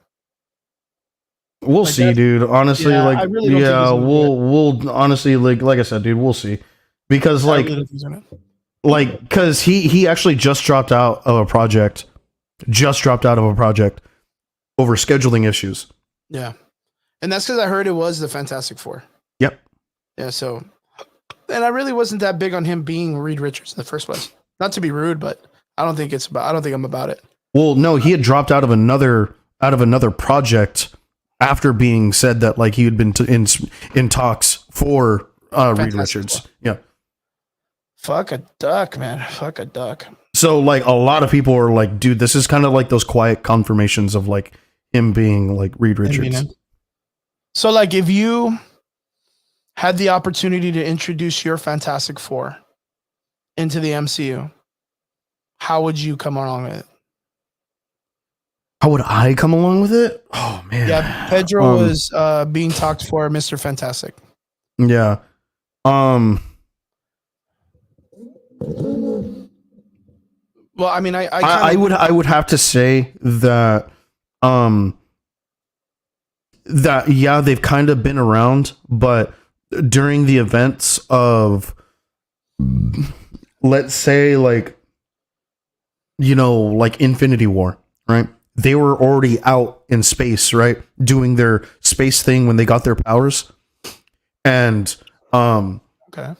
Speaker 1: We'll see, dude. Honestly, we'll honestly, like I said, dude, we'll see. Because because he actually just dropped out of a project over scheduling issues.
Speaker 2: Yeah. And that's because I heard it was the Fantastic Four.
Speaker 1: Yep.
Speaker 2: Yeah, so, and I really wasn't that big on him being Reed Richards in the first place. Not to be rude, but I don't think I'm about it. Well,
Speaker 1: no, he had dropped out of another project after being said that like he had been in talks for Reed Richards. Yeah.
Speaker 2: Fuck a duck, man. Fuck a duck.
Speaker 1: So like a lot of people are like, dude, this is kind of like those quiet confirmations of like him being like Reed Richards.
Speaker 2: So like if you had the opportunity to introduce your Fantastic Four into the MCU, how would you come along with it?
Speaker 1: How would I come along with it? Oh man.
Speaker 2: Yeah, Pedro was being talked for Mr. Fantastic.
Speaker 1: Yeah.
Speaker 2: Well, I mean,
Speaker 1: I would have to say that they've kind of been around, but during the events of, let's say, like, you know, like Infinity War, right? They were already out in space, right? Doing their space thing when they got their powers. And
Speaker 2: okay.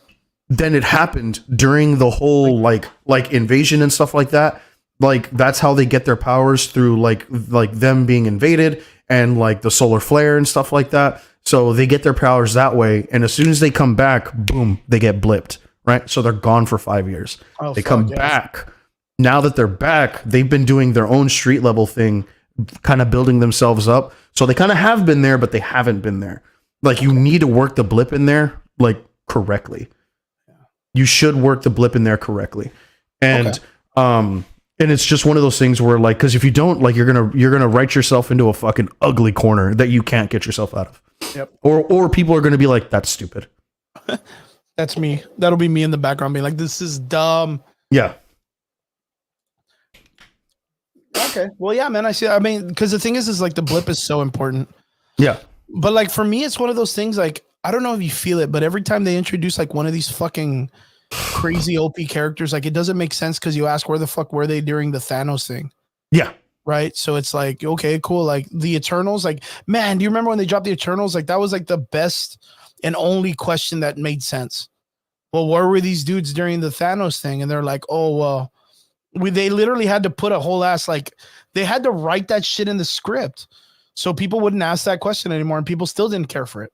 Speaker 1: Then it happened during the whole like invasion and stuff like that. Like that's how they get their powers, through like them being invaded and like the solar flare and stuff like that. So they get their powers that way, and as soon as they come back, boom, they get blipped, right? So they're gone for 5 years. They come back. Now that they're back, they've been doing their own street level thing, kind of building themselves up. So they kind of have been there, but they haven't been there. Like you need to work the blip in there like correctly. You should work the blip in there correctly. And and it's just one of those things where like, because if you don't, like you're gonna write yourself into a fucking ugly corner that you can't get yourself out of.
Speaker 2: Yep.
Speaker 1: Or people are gonna be like, that's stupid.
Speaker 2: That's me. That'll be me in the background being like, this is dumb.
Speaker 1: Yeah.
Speaker 2: Okay. Well, yeah, man. I see. I mean, because the thing is like the blip is so important.
Speaker 1: Yeah.
Speaker 2: But like for me, it's one of those things like, I don't know if you feel it, but every time they introduce like one of these fucking crazy OP characters, like it doesn't make sense because you ask where the fuck were they during the Thanos thing?
Speaker 1: Yeah.
Speaker 2: Right. So it's like, okay, cool. Like the Eternals, like, man, do you remember when they dropped the Eternals? Like that was like the best and only question that made sense. Well, where were these dudes during the Thanos thing? And they're like, oh, well, They literally had to put a whole ass, like, they had to write that shit in the script so people wouldn't ask that question anymore, and people still didn't care for it.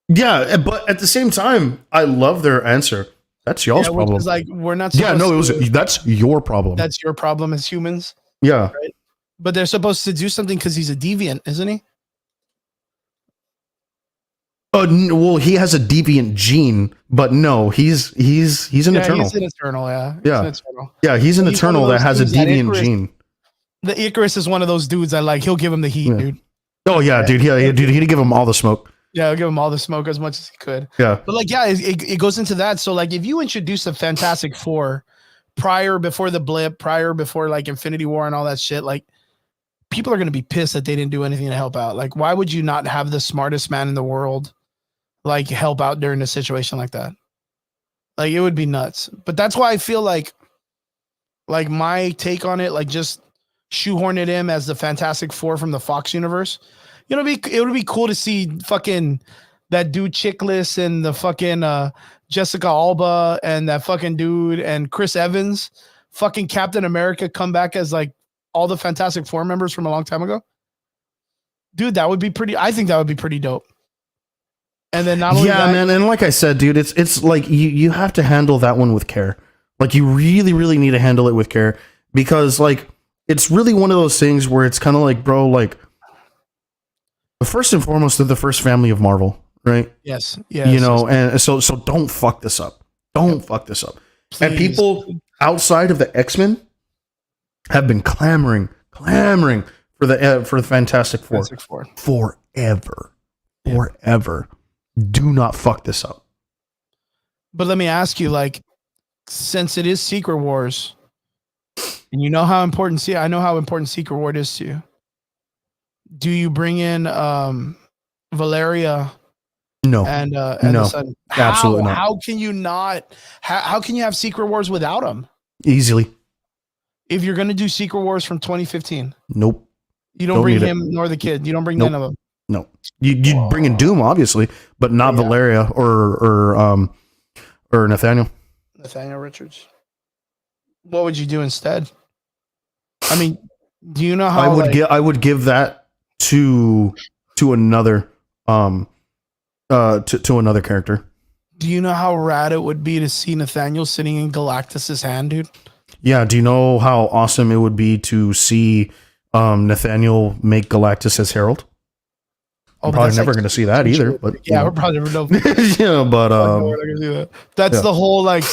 Speaker 1: Yeah, but at the same time, I love their answer. That's y'all's
Speaker 2: Which
Speaker 1: problem.
Speaker 2: is like, we're not.
Speaker 1: Yeah, no,
Speaker 2: That's
Speaker 1: your problem.
Speaker 2: That's your problem as humans.
Speaker 1: Yeah,
Speaker 2: right? But they're supposed to do something because he's a deviant, isn't he?
Speaker 1: well, he has a deviant gene, but no, he's an eternal.
Speaker 2: He's an eternal. Yeah,
Speaker 1: He's an eternal that has a deviant gene.
Speaker 2: The Icarus is one of those dudes I like. He'll give him the heat, dude.
Speaker 1: Oh yeah, dude. He'd give him all the smoke.
Speaker 2: Yeah, I'll give him all the smoke as much as he could.
Speaker 1: Yeah.
Speaker 2: But like, yeah, it goes into that. So like, if you introduce the Fantastic Four before the blip, before like Infinity War and all that shit, like, people are going to be pissed that they didn't do anything to help out. Like, why would you not have the smartest man in the world, like, help out during a situation like that? Like, it would be nuts. But that's why I feel like my take on it, like, just shoehorn it in as the Fantastic Four from the Fox universe. You know, it would be cool to see fucking that dude Chickless and the fucking Jessica Alba and that fucking dude and Chris Evans, fucking Captain America, come back as like all the Fantastic Four members from a long time ago. Dude, that would be pretty. I think that would be pretty dope. And then not only that,
Speaker 1: man, and like I said, dude, it's like you have to handle that one with care. Like, you really, really need to handle it with care, because like it's really one of those things where it's kind of like, bro, like, first and foremost, they're the first family of Marvel, right?
Speaker 2: Yes.
Speaker 1: You know, and so don't fuck this up. Don't fuck this up. Please. And people outside of the X-Men have been clamoring for the Fantastic Four. Forever. Do not fuck this up.
Speaker 2: But let me ask you, like, since it is Secret Wars, and you know how important, I know how important Secret War is to you. Do you bring in Valeria?
Speaker 1: No.
Speaker 2: And
Speaker 1: no,
Speaker 2: the son?
Speaker 1: Absolutely not.
Speaker 2: How can you not? How can you have Secret Wars without him?
Speaker 1: Easily.
Speaker 2: If you're going to do Secret Wars from 2015,
Speaker 1: nope.
Speaker 2: You don't bring him nor the kid. You don't bring none of them.
Speaker 1: No. You bring in Doom, obviously, but not Valeria or Nathaniel.
Speaker 2: Nathaniel Richards. What would you do instead? I mean, do you know how
Speaker 1: I would give that to another to another character.
Speaker 2: Do you know how rad it would be to see Nathaniel sitting in Galactus's hand, dude?
Speaker 1: Yeah, do you know how awesome it would be to see Nathaniel make Galactus as Herald? I'm probably never going to see that either. But
Speaker 2: yeah, we're probably never know.
Speaker 1: Yeah, but
Speaker 2: that's the whole like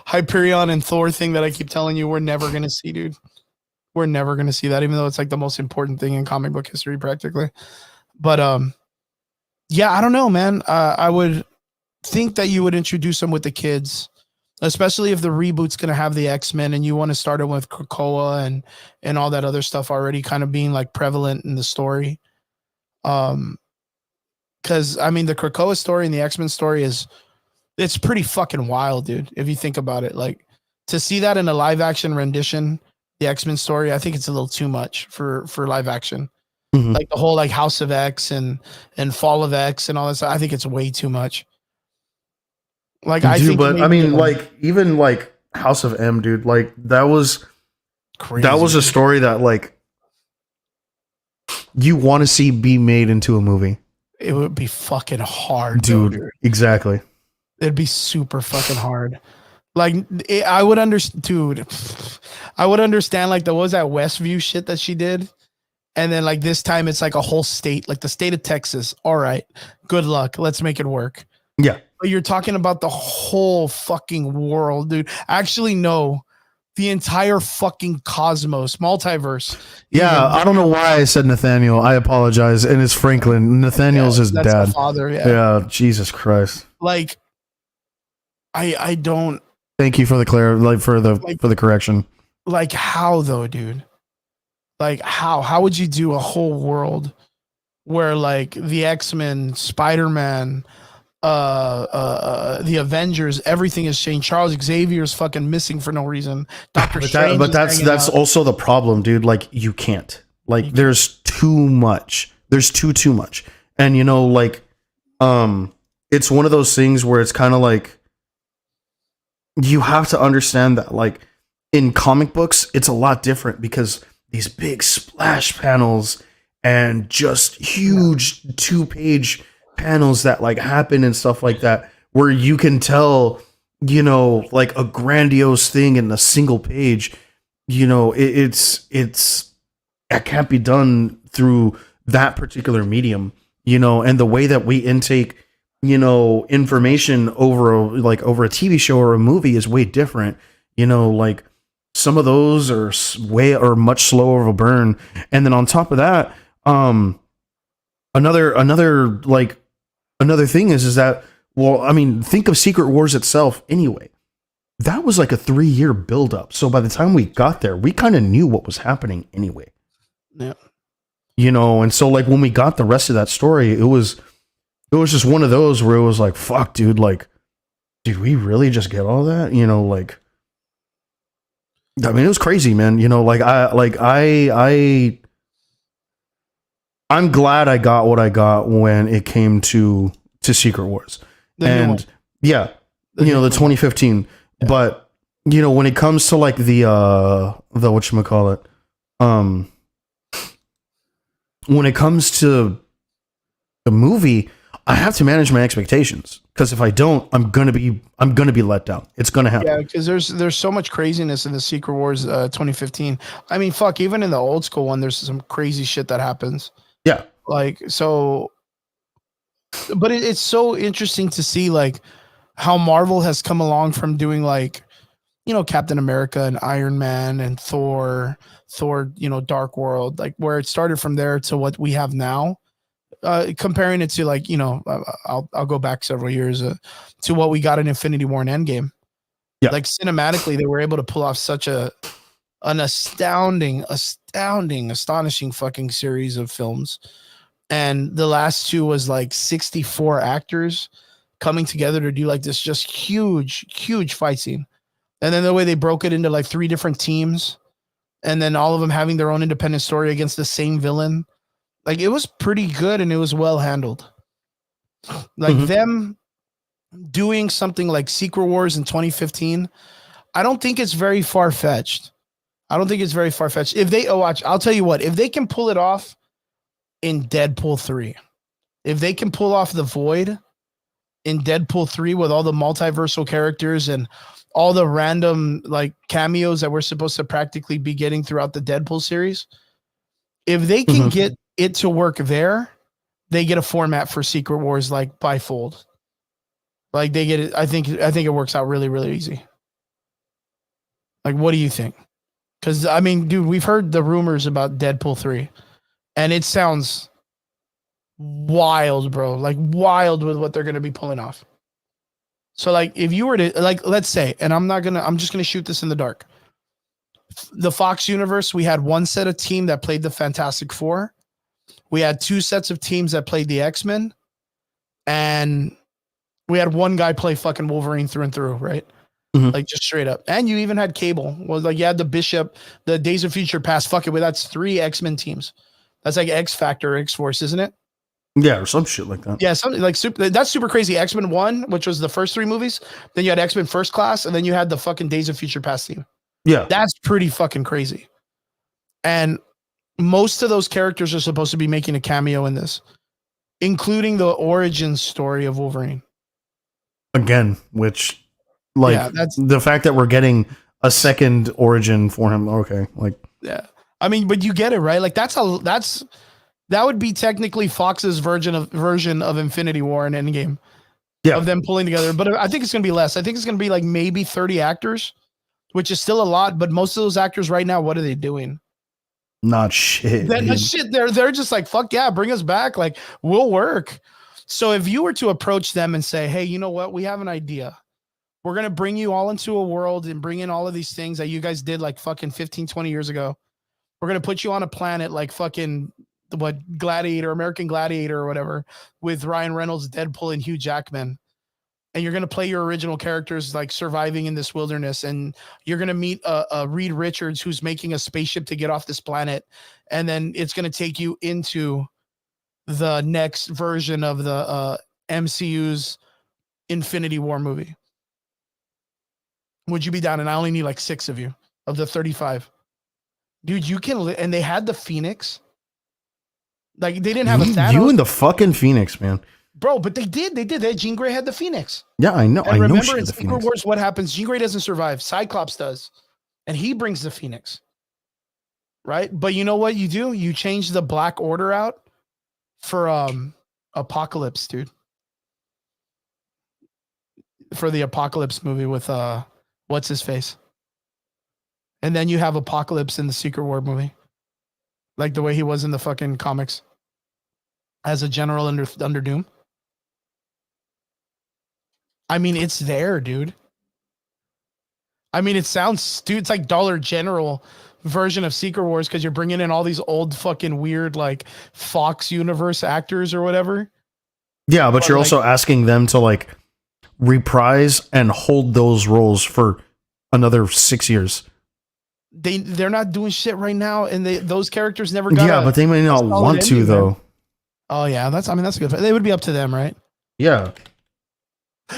Speaker 2: Hyperion and Thor thing that I keep telling you we're never going to see, dude. We're never going to see that, even though it's like the most important thing in comic book history, practically. But yeah, I don't know, man. I would think that you would introduce them with the kids, especially if the reboot's going to have the X-Men and you want to start it with Krakoa and all that other stuff already kind of being like prevalent in the story. Because I mean, the Krakoa story and the X-Men story it's pretty fucking wild, dude. If you think about it, like to see that in a live action rendition, the X-Men story, I think it's a little too much for live action. Mm-hmm. Like the whole like House of X and Fall of X and all this. I think it's way too much. Like I think,
Speaker 1: but I mean, like even like House of M, dude. Like that was crazy. That was a story that like you want to see be made into a movie.
Speaker 2: It would be fucking hard,
Speaker 1: dude. Exactly.
Speaker 2: It'd be super fucking hard. Like I would understand, dude. I would understand like what was that Westview shit that she did, and then like this time it's like a whole state, like the state of Texas. All right, good luck. Let's make it work.
Speaker 1: Yeah.
Speaker 2: But you're talking about the whole fucking world, dude. Actually, no. The entire fucking cosmos, multiverse.
Speaker 1: Yeah, I don't know why I said Nathaniel. I apologize. And it's Franklin. Nathaniel's his dad.
Speaker 2: The father,
Speaker 1: yeah, Jesus Christ.
Speaker 2: Like, I don't.
Speaker 1: Thank you for the for the correction.
Speaker 2: Like, how though, dude? Like, how would you do a whole world where like the X-Men, Spider-Man, the Avengers, everything has changed. Charles Xavier's fucking missing for no reason. Doctor Strange,
Speaker 1: but that's also the problem, dude. Like you can't. Like there's too much. There's too much. And you know, like, it's one of those things where it's kind of like you have to understand that, like, in comic books, it's a lot different because these big splash panels and just huge 2-page panels that like happen and stuff like that, where you can tell, like a grandiose thing in a single page. It's that can't be done through that particular medium, and the way that we intake, information over a TV show or a movie is way different. Like some of those are much slower of a burn. And then on top of that, another thing is that, well, I mean, think of Secret Wars itself anyway. That was like a 3-year buildup. So by the time we got there, we kind of knew what was happening anyway.
Speaker 2: Yeah.
Speaker 1: And so like when we got the rest of that story, it was just one of those where it was like, fuck, dude, like, did we really just get all that? Like, I mean, it was crazy, man. I'm glad I got what I got when it came to Secret Wars. And yeah, the 2015. Yeah. But when it comes to like the whatchamacallit, when it comes to the movie, I have to manage my expectations, because if I don't, I'm gonna be let down. It's gonna happen.
Speaker 2: Yeah, because there's so much craziness in the Secret Wars 2015. I mean, fuck, even in the old school one, there's some crazy shit that happens.
Speaker 1: Yeah,
Speaker 2: like so. But it's so interesting to see like how Marvel has come along from doing like, Captain America and Iron Man and Thor, Dark World, like where it started from there to what we have now. Comparing it to like, I'll go back several years to what we got in Infinity War and Endgame. Yeah. Like cinematically, they were able to pull off such an astonishing fucking series of films. And the last two was like 64 actors coming together to do like this just huge fight scene. And then the way they broke it into like 3 different teams, and then all of them having their own independent story against the same villain. Like it was pretty good and it was well handled. Like them doing something like Secret Wars in 2015, I don't think it's very far-fetched. If they I'll tell you what, if they can pull it off in Deadpool 3, if they can pull off the Void in Deadpool 3 with all the multiversal characters and all the random like cameos that we're supposed to practically be getting throughout the Deadpool series, if they can get it to work there, they get a format for Secret Wars like bifold. Like they get it. I think it works out really, really easy. Like, what do you think? Because I mean, dude, we've heard the rumors about Deadpool 3, and it sounds wild, bro. Like wild with what they're gonna be pulling off. So like if you were to like, let's say, and I'm just gonna shoot this in the dark. The Fox universe, we had one set of team that played the Fantastic Four. We had 2 sets of teams that played the X-Men, and we had one guy play fucking Wolverine through and through, right? Like just straight up. And you even had Cable. Was like you had the Bishop, the Days of Future Past. Fuck it, but that's 3 X-Men teams. That's like X Factor, X Force, isn't it?
Speaker 1: Yeah, or some shit like that.
Speaker 2: Yeah, something like that's super crazy. X-Men 1, which was the first 3 movies. Then you had X-Men First Class, and then you had the fucking Days of Future Past team.
Speaker 1: Yeah.
Speaker 2: That's pretty fucking crazy. And most of those characters are supposed to be making a cameo in this, including the origin story of Wolverine. Again,
Speaker 1: which, like, yeah, that's the fact that we're getting a second origin for him. Okay, like,
Speaker 2: yeah, I mean, but you get it, right? Like, that would be technically Fox's version of Infinity War and Endgame, yeah, of them pulling together. But I think it's gonna be less. I think it's gonna be like maybe 30 actors, which is still a lot. But most of those actors right now, what are they doing?
Speaker 1: Not shit.
Speaker 2: They're just like, fuck yeah, bring us back. Like, we'll work. So if you were to approach them and say, hey, you know what? We have an idea. We're going to bring you all into a world and bring in all of these things that you guys did like fucking 15, 20 years ago. We're going to put you on a planet like fucking Gladiator, American Gladiator or whatever, with Ryan Reynolds, Deadpool, and Hugh Jackman. And you're going to play your original characters like surviving in this wilderness. And you're going to meet Reed Richards, who's making a spaceship to get off this planet. And then it's going to take you into the next version of the MCU's Infinity War movie. Would you be down? And I only need like 6 of you. of the 35. Dude, you can and they had the Phoenix. Like they didn't have a Thanos.
Speaker 1: You and the fucking Phoenix, man.
Speaker 2: Bro, but they did. They did. That Jean Grey had the Phoenix.
Speaker 1: Yeah, I know.
Speaker 2: And
Speaker 1: I know
Speaker 2: remember
Speaker 1: she
Speaker 2: in
Speaker 1: had the
Speaker 2: Secret
Speaker 1: Phoenix.
Speaker 2: Wars, what happens? Jean Grey doesn't survive. Cyclops does. And he brings the Phoenix. Right? But you know what you do? You change the Black Order out for Apocalypse, dude. For the Apocalypse movie with what's his face? And then you have Apocalypse in the Secret War movie. Like the way he was in the fucking comics. As a general under Doom. I mean, it's there, dude. I mean, it sounds, dude, it's like Dollar General version of Secret Wars because you're bringing in all these old fucking weird like Fox universe actors or whatever.
Speaker 1: Yeah, but you're also asking them to like reprise and hold those roles for another 6 years.
Speaker 2: They're not doing shit right now, and those characters never got.
Speaker 1: Yeah, but they may not want to though.
Speaker 2: Man. Oh yeah, that's good. They would be up to them, right?
Speaker 1: Yeah.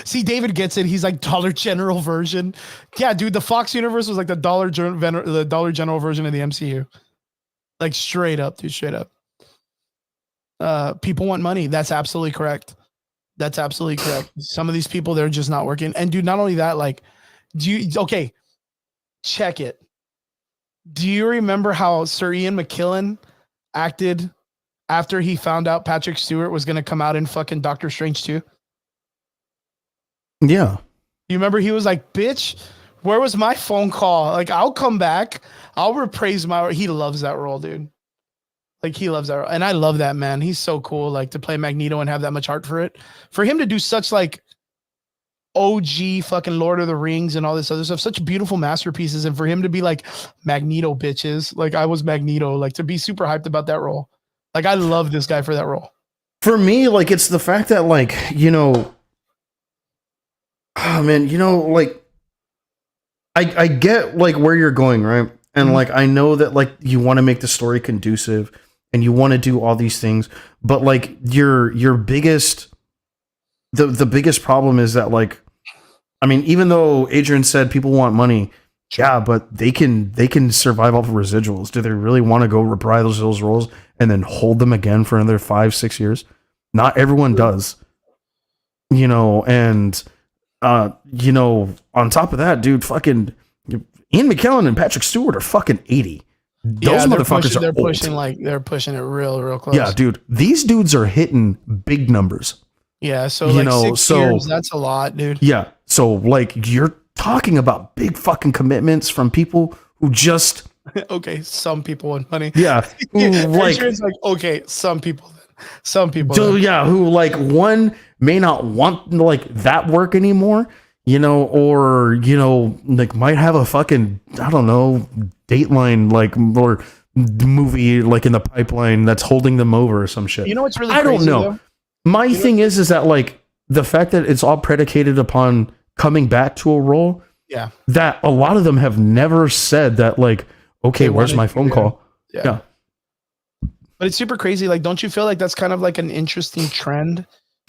Speaker 2: See, David gets it. He's like Dollar General version. Yeah, dude, the Fox universe was like the Dollar General version of the MCU. Like straight up, dude, straight up. People want money. That's absolutely correct. That's absolutely correct. Some of these people, they're just not working. And dude, not only that, like, check it. Do you remember how Sir Ian McKellen acted after he found out Patrick Stewart was going to come out in fucking Doctor Strange 2?
Speaker 1: Yeah.
Speaker 2: You remember he was like, bitch, where was my phone call? Like, I'll come back. I'll reprise he loves that role, dude. Like, he loves that role. And I love that, man. He's so cool, like, to play Magneto and have that much heart for it. For him to do such, like, OG fucking Lord of the Rings and all this other stuff, such beautiful masterpieces. And for him to be like, Magneto, bitches. Like, I was Magneto. Like, to be super hyped about that role. Like, I love this guy for that role.
Speaker 1: For me, like, it's the fact that, like, you know, oh man, you know, like, I get like where you're going, right? And like, I know that like you want to make the story conducive and you want to do all these things, but like your biggest, the biggest problem is that like, I mean, even though Adrian said people want money, yeah, but they can survive off of residuals. Do they really want to go reprise those roles and then hold them again for another 5-6 years? Not everyone does, you know, and you know, on top of that, dude, fucking Ian McKellen and Patrick Stewart are fucking 80. Those motherfuckers
Speaker 2: they're
Speaker 1: are
Speaker 2: pushing
Speaker 1: old.
Speaker 2: like they're pushing it real close.
Speaker 1: Yeah, dude, these dudes are hitting big numbers.
Speaker 2: Yeah, so
Speaker 1: you
Speaker 2: like
Speaker 1: know,
Speaker 2: 6 years, that's a lot, dude.
Speaker 1: Yeah, so like you're talking about big fucking commitments from people who just
Speaker 2: okay, some people want money.
Speaker 1: Yeah,
Speaker 2: like okay, some people.
Speaker 1: So, yeah, who like one may not want like that work anymore, you know, or you know, like might have a fucking I don't know Dateline like or movie like in the pipeline that's holding them over or some shit.
Speaker 2: You know what's really
Speaker 1: I don't
Speaker 2: crazy,
Speaker 1: know.
Speaker 2: though?
Speaker 1: My thing is that like the fact that it's all predicated upon coming back to a role.
Speaker 2: Yeah,
Speaker 1: that a lot of them have never said that like, okay, where's my phone call? Yeah.
Speaker 2: But it's super crazy. Like, don't you feel like that's kind of like an interesting trend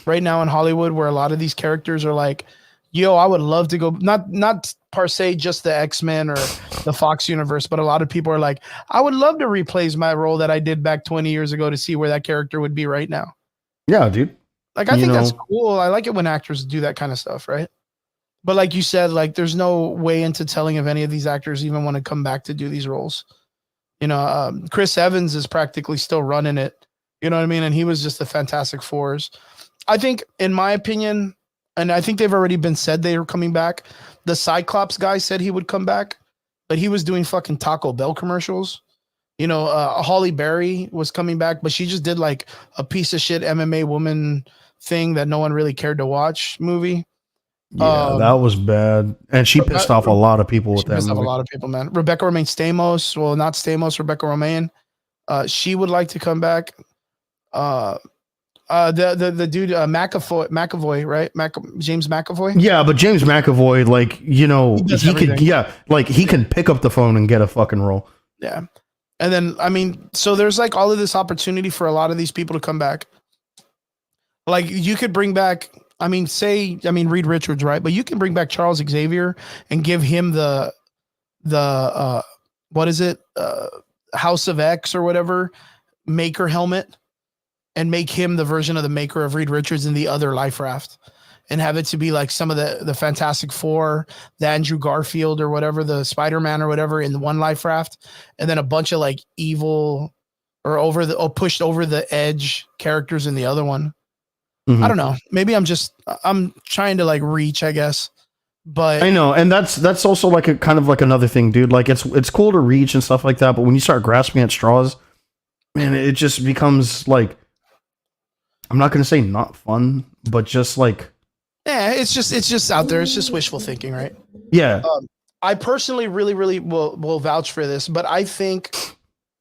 Speaker 2: right now in Hollywood where a lot of these characters are like, yo, I would love to go, not per se just the X-Men or the Fox universe, but a lot of people are like, I would love to replace my role that I did back 20 years ago to see where that character would be right now.
Speaker 1: Yeah, dude.
Speaker 2: Like, I think that's cool. I like it when actors do that kind of stuff, right? But like you said, like there's no way into telling if any of these actors even want to come back to do these roles. You know, Chris Evans is practically still running it. You know what I mean? And he was just the Fantastic Fours. I think, in my opinion, and I think they've already been said they were coming back. The Cyclops guy said he would come back, but he was doing fucking Taco Bell commercials. You know, Holly Berry was coming back, but she just did like a piece of shit MMA woman thing that no one really cared to watch movie.
Speaker 1: Yeah, that was bad, and she pissed off a lot of people with that movie.
Speaker 2: A lot of people, man. Rebecca Romaine Stamos, well, not Stamos, Rebecca Romaine. She would like to come back. The dude McAvoy, right? James McAvoy.
Speaker 1: Yeah, but James McAvoy, like you know, he could, yeah, like he can pick up the phone and get a fucking role.
Speaker 2: Yeah, and then I mean, so there's like all of this opportunity for a lot of these people to come back. Like you could bring back. I mean, Reed Richards, right? But you can bring back Charles Xavier and give him the what is it? House of X or whatever Maker helmet, and make him the version of the Maker of Reed Richards in the other Life Raft, and have it to be like some of the Fantastic Four, the Andrew Garfield or whatever, the Spider-Man or whatever in the one Life Raft, and then a bunch of like evil or pushed over the edge characters in the other one.
Speaker 1: Mhm.
Speaker 2: I don't know. Maybe I'm trying to like reach, I guess. But
Speaker 1: I know, and that's also like a kind of like another thing, dude. Like it's cool to reach and stuff like that, but when you start grasping at straws, man, it just becomes like, I'm not gonna say not fun, but just like,
Speaker 2: yeah, it's just out there. It's just wishful thinking, right?
Speaker 1: yeah.
Speaker 2: I personally really will vouch for this, but I think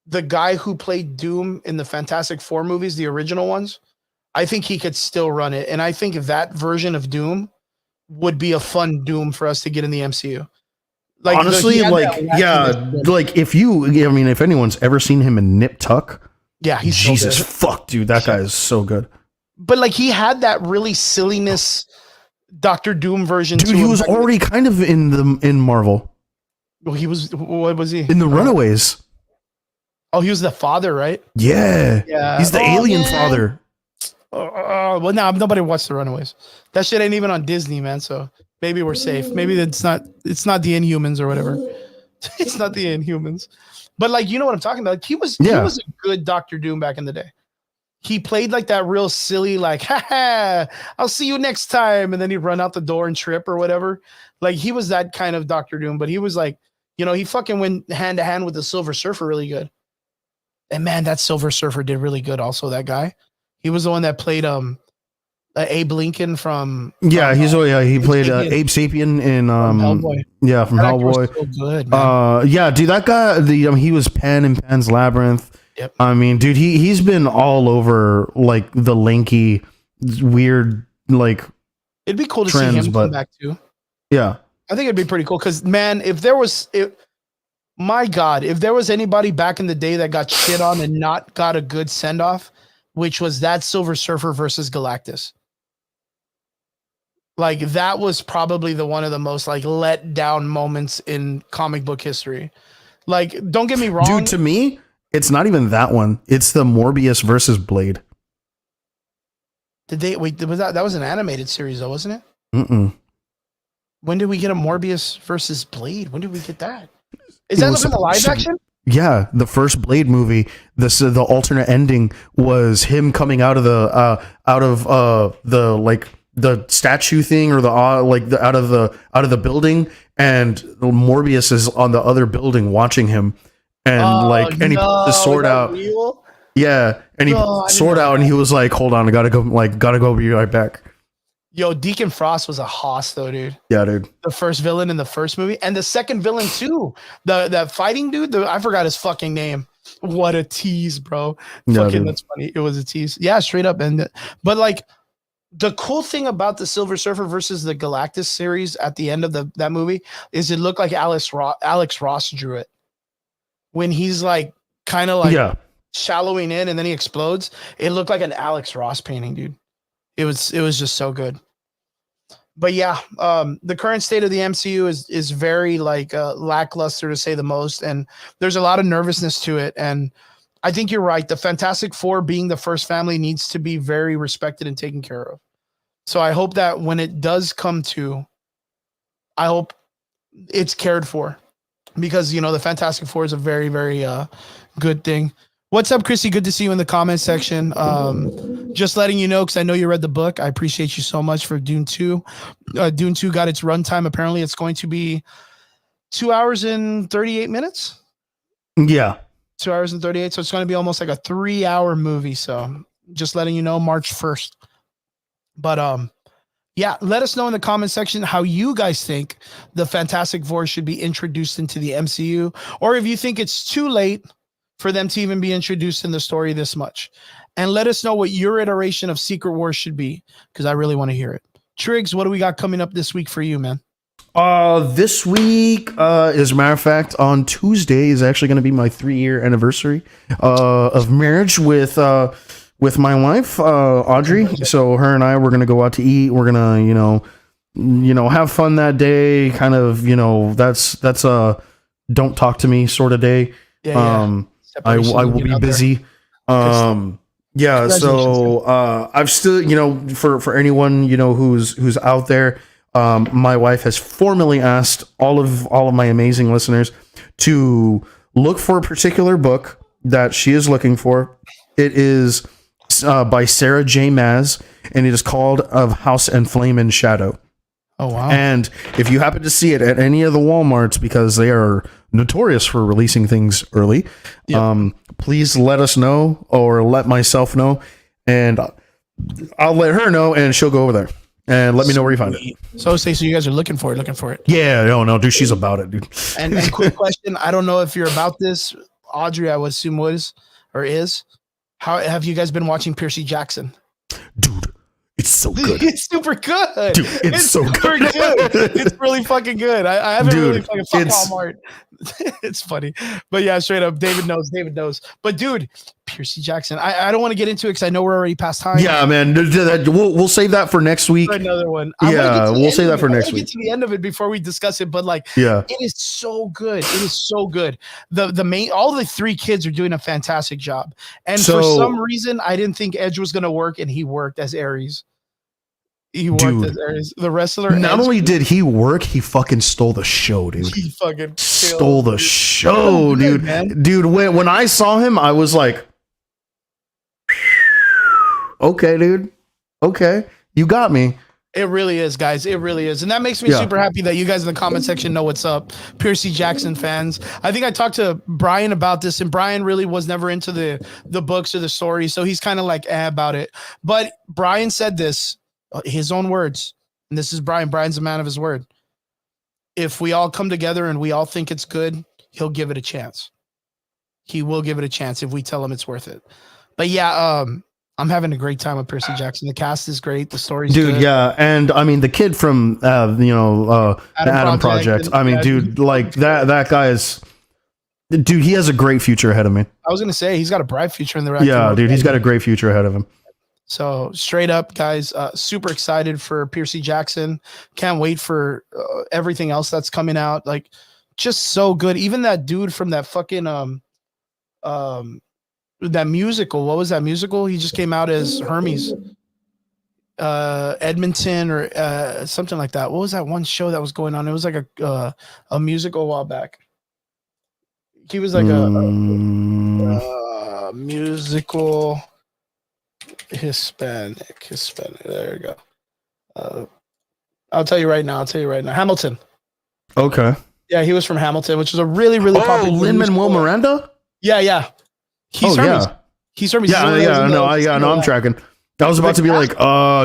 Speaker 2: the guy who played Doom in the Fantastic Four movies, the original ones, I think he could still run it. And I think that version of Doom would be a fun Doom for us to get in the MCU. Like,
Speaker 1: honestly, like, yeah, like if anyone's ever seen him in Nip Tuck,
Speaker 2: yeah, he's
Speaker 1: Jesus
Speaker 2: so good.
Speaker 1: fuck, dude, that guy is so good.
Speaker 2: But like, he had that really silliness Doctor Doom version.
Speaker 1: Dude, he was already kind of in Marvel.
Speaker 2: Well, he was. What was he
Speaker 1: in the Runaways?
Speaker 2: Oh, he was the father, right?
Speaker 1: Yeah, he's the alien father.
Speaker 2: Well, now nobody watched the Runaways. That shit ain't even on Disney, man. So maybe we're safe. Maybe it's not the Inhumans or whatever. It's not the Inhumans. But like, you know what I'm talking about? He was a good Doctor Doom back in the day. He played like that real silly, like, ha, I'll see you next time. And then he'd run out the door and trip or whatever. Like, he was that kind of Doctor Doom, but he was like, he fucking went hand to hand with the Silver Surfer really good. And man, that Silver Surfer did really good. Also, that guy, he was the one that played Abe Lincoln from
Speaker 1: he played Abe Sapien in
Speaker 2: Hellboy.
Speaker 1: Yeah, from Hellboy.
Speaker 2: So good, man.
Speaker 1: Yeah, dude, that guy, he was Pan in Pan's Labyrinth.
Speaker 2: Yep.
Speaker 1: I mean, dude, he's been all over like the lanky, weird, like,
Speaker 2: it'd be cool to
Speaker 1: trends,
Speaker 2: see him come back too.
Speaker 1: Yeah,
Speaker 2: I think it'd be pretty cool because, man, my God, if there was anybody back in the day that got shit on and not got a good send off, which was that Silver Surfer versus Galactus. Like, that was probably one of the most like let down moments in comic book history. Like, don't get me wrong,
Speaker 1: dude. To me, it's not even that one. It's the Morbius versus Blade.
Speaker 2: Did they wait? That was an animated series, though, wasn't it?
Speaker 1: Mm-mm.
Speaker 2: When did we get a Morbius versus Blade? When did we get that? Is that in the live action?
Speaker 1: Yeah, the first Blade movie. The alternate ending was him coming out of the statue thing, or out of the building, and Morbius is on the other building watching him, and he put the sword out.
Speaker 2: Real?
Speaker 1: Yeah, and he put the sword out, and he was like, "Hold on, I gotta go, be right back."
Speaker 2: Yo, Deacon Frost was a hoss though, dude.
Speaker 1: Yeah, dude.
Speaker 2: The first villain in the first movie, and the second villain too. That fighting dude. I forgot his fucking name. What a tease, bro.
Speaker 1: Yeah,
Speaker 2: fucking,
Speaker 1: dude.
Speaker 2: that's funny. It was a tease. Yeah, straight up. But like, the cool thing about the Silver Surfer versus the Galactus series at the end of that movie is it looked like Alex Ross drew it. When he's like kind of like shallowing in and then he explodes, it looked like an Alex Ross painting, dude. It was just so good. But yeah, the current state of the MCU is very like lackluster, to say the most, and there's a lot of nervousness to it. And I think you're right. The Fantastic Four, being the first family, needs to be very respected and taken care of. So I hope that when it does come to, I hope it's cared for, because the Fantastic Four is a very, very good thing. What's up, Chrissy? Good to see you in the comment section. Just letting you know, because I know you read the book. I appreciate you so much for Dune 2. Dune 2 got its runtime. Apparently, it's going to be 2 hours and 38 minutes.
Speaker 1: Yeah.
Speaker 2: 2 hours and 38. So it's going to be almost like a 3-hour movie. So just letting you know, March 1st. But yeah, let us know in the comment section how you guys think the Fantastic Four should be introduced into the MCU, or if you think it's too late for them to even be introduced in the story this much. And let us know what your iteration of Secret Wars should be, because I really want to hear it. Triggs, what do we got coming up this week for you, man?
Speaker 1: This week, as a matter of fact, on Tuesday is actually going to be my 3-year anniversary of marriage with my wife, Audrey. So her and I, we're going to go out to eat. We're going to, have fun that day. Kind of, that's don't talk to me sort of day. Um, I will be busy. Yeah. So I've still, for anyone who's out there, my wife has formally asked all of my amazing listeners to look for a particular book that she is looking for. It is by Sarah J. Maas, and it is called Of House and Flame and Shadow.
Speaker 2: Oh, wow.
Speaker 1: And if you happen to see it at any of the Walmarts, because they are notorious for releasing things early, please let us know, or let myself know, and I'll let her know, and she'll go over there and let me know where you find it.
Speaker 2: So you guys are looking for it.
Speaker 1: Yeah, no, dude, she's about it, dude.
Speaker 2: And quick question, I don't know if you're about this, Audrey, I would assume was or is. How have you guys been watching Percy Jackson?
Speaker 1: Dude, it's so good.
Speaker 2: It's super good.
Speaker 1: Dude, it's so
Speaker 2: super good. It's really fucking good. I haven't really fucking fuck Walmart. It's funny. But yeah, straight up, David knows. But dude, Percy Jackson, I don't want to get into it because I know we're already past time.
Speaker 1: Yeah, man. We'll save that for next week.
Speaker 2: For another one.
Speaker 1: Yeah, we'll save that for next week.
Speaker 2: Get to the end of it before we discuss it, but it is so good. It is so good. All the three kids are doing a fantastic job. And for some reason, I didn't think Edge was gonna work, and he worked as Ares. The wrestler.
Speaker 1: Not only did he work, he fucking stole the show, dude.
Speaker 2: He fucking
Speaker 1: stole the show, dude. Man. Dude, when I saw him, I was like, okay, dude. Okay, you got me.
Speaker 2: It really is, guys. It really is. And that makes me super happy that you guys in the comment section know what's up. Percy Jackson fans. I think I talked to Brian about this, and Brian really was never into the books or the story. So he's kind of like about it. But Brian said this, his own words. And this is Brian. Brian's a man of his word. If we all come together and we all think it's good, he'll give it a chance. He will give it a chance if we tell him it's worth it. But yeah, I'm having a great time with Percy Jackson. The cast is great. The story's good.
Speaker 1: Yeah. And I mean, the kid from, the Adam Project. I mean, dude, like that guy is, dude, he has a great future ahead of me.
Speaker 2: I was going to say, he's got a bright future in the
Speaker 1: Yeah, dude, he's got a great future ahead of him.
Speaker 2: So straight up, guys, super excited for Percy Jackson. Can't wait for everything else that's coming out. Like, just so good. Even that dude from that fucking, that musical. What was that musical? He just came out as Hermes, Edmonton or something like that. What was that one show that was going on? It was like a musical a while back. He was like a musical Hispanic. There you go. I'll tell you right now. Hamilton.
Speaker 1: Okay.
Speaker 2: Yeah, he was from Hamilton, which is a really popular.
Speaker 1: Lin-Manuel Miranda.
Speaker 2: Yeah. He's Hermes. He's Hermes.
Speaker 1: I'm tracking. I was about to be like,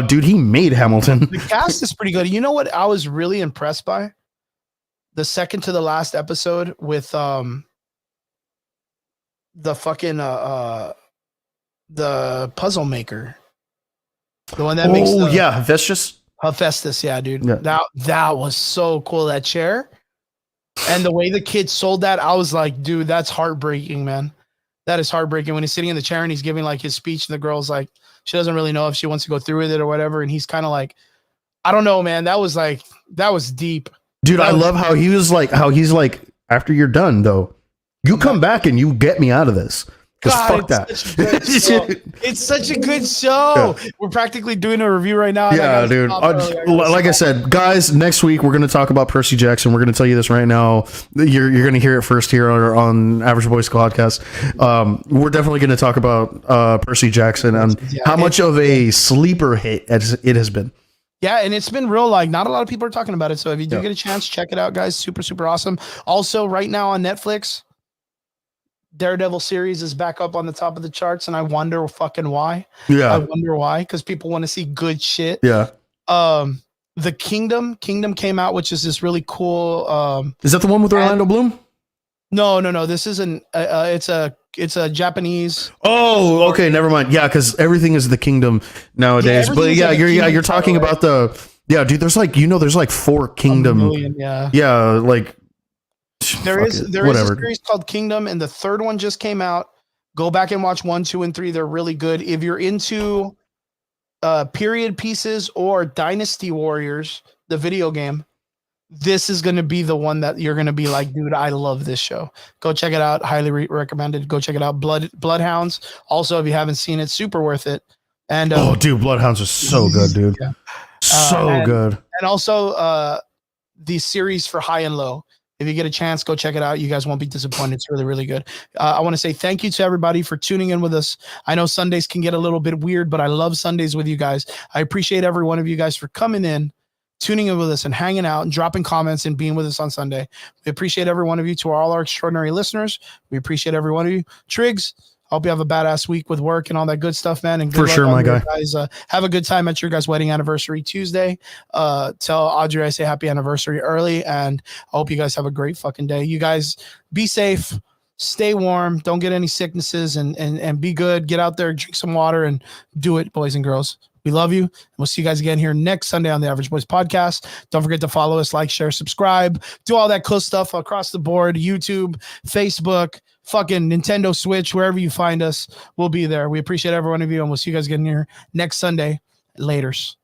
Speaker 1: dude, he made Hamilton.
Speaker 2: The cast is pretty good. You know what I was really impressed by? The second to the last episode with the fucking the puzzle maker. The one that makes Hephaestus, yeah, dude. Yeah. That was so cool, that chair. And the way the kid sold that, I was like, dude, that's heartbreaking, man. That is heartbreaking when he's sitting in the chair and he's giving like his speech, and the girl's like, she doesn't really know if she wants to go through with it or whatever. And he's kind of like, I don't know, man. That was deep.
Speaker 1: Dude, I love how he's like, after you're done though, you come back and you get me out of this. Fuck that.
Speaker 2: It's such a good show. Yeah. We're practically doing a review right now.
Speaker 1: Yeah, dude. Like I said, guys, next week we're going to talk about Percy Jackson. We're going to tell you this right now. You're going to hear it first here on Average Boys Podcast. We're definitely going to talk about Percy Jackson and how much of a sleeper hit it has been.
Speaker 2: Yeah, and it's been real, like, not a lot of people are talking about it. So if you do get a chance, check it out, guys. Super, super awesome. Also, right now on Netflix, Daredevil series is back up on the top of the charts, and I wonder fucking why.
Speaker 1: Yeah,
Speaker 2: I wonder why, because people want to see good shit.
Speaker 1: Yeah.
Speaker 2: The Kingdom came out, which is this really cool.
Speaker 1: Is that the one with Orlando Bloom?
Speaker 2: No. This isn't. It's a Japanese.
Speaker 1: Oh, okay, never mind. Yeah, because everything is the Kingdom nowadays. Yeah, but yeah, you're talking about the dude. There's like 4 Kingdom. Yeah, like.
Speaker 2: There is a series called Kingdom, and the third one just came out. Go back and watch 1, 2, and 3. They're really good. If you're into period pieces or Dynasty Warriors, the video game, this is going to be the one that you're going to be like, dude, I love this show. Go check it out. Highly recommended. Go check it out. Bloodhounds. Also, if you haven't seen it, super worth it. And
Speaker 1: oh, dude, Bloodhounds is so good, dude.
Speaker 2: Yeah.
Speaker 1: So good.
Speaker 2: And also the series for High and Low. If you get a chance, go check it out. You guys won't be disappointed. It's really, really good. I want to say thank you to everybody for tuning in with us. I know Sundays can get a little bit weird, but I love Sundays with you guys. I appreciate every one of you guys for coming in, tuning in with us and hanging out and dropping comments and being with us on Sunday. We appreciate every one of you. To all our extraordinary listeners, we appreciate every one of you. Triggs, I hope you have a badass week with work and all that good stuff, man. And good
Speaker 1: For sure, my guy.
Speaker 2: Guys, have a good time at your guys' wedding anniversary Tuesday. Tell Audrey I say happy anniversary early, and I hope you guys have a great fucking day. You guys be safe, stay warm, don't get any sicknesses, and be good. Get out there, drink some water, and do it, boys and girls. We love you. And we'll see you guys again here next Sunday on the Average Boys Podcast. Don't forget to follow us, like, share, subscribe, do all that cool stuff across the board. YouTube, Facebook, fucking Nintendo Switch, wherever you find us, we'll be there. We appreciate every one of you, and we'll see you guys again here next Sunday. Laters.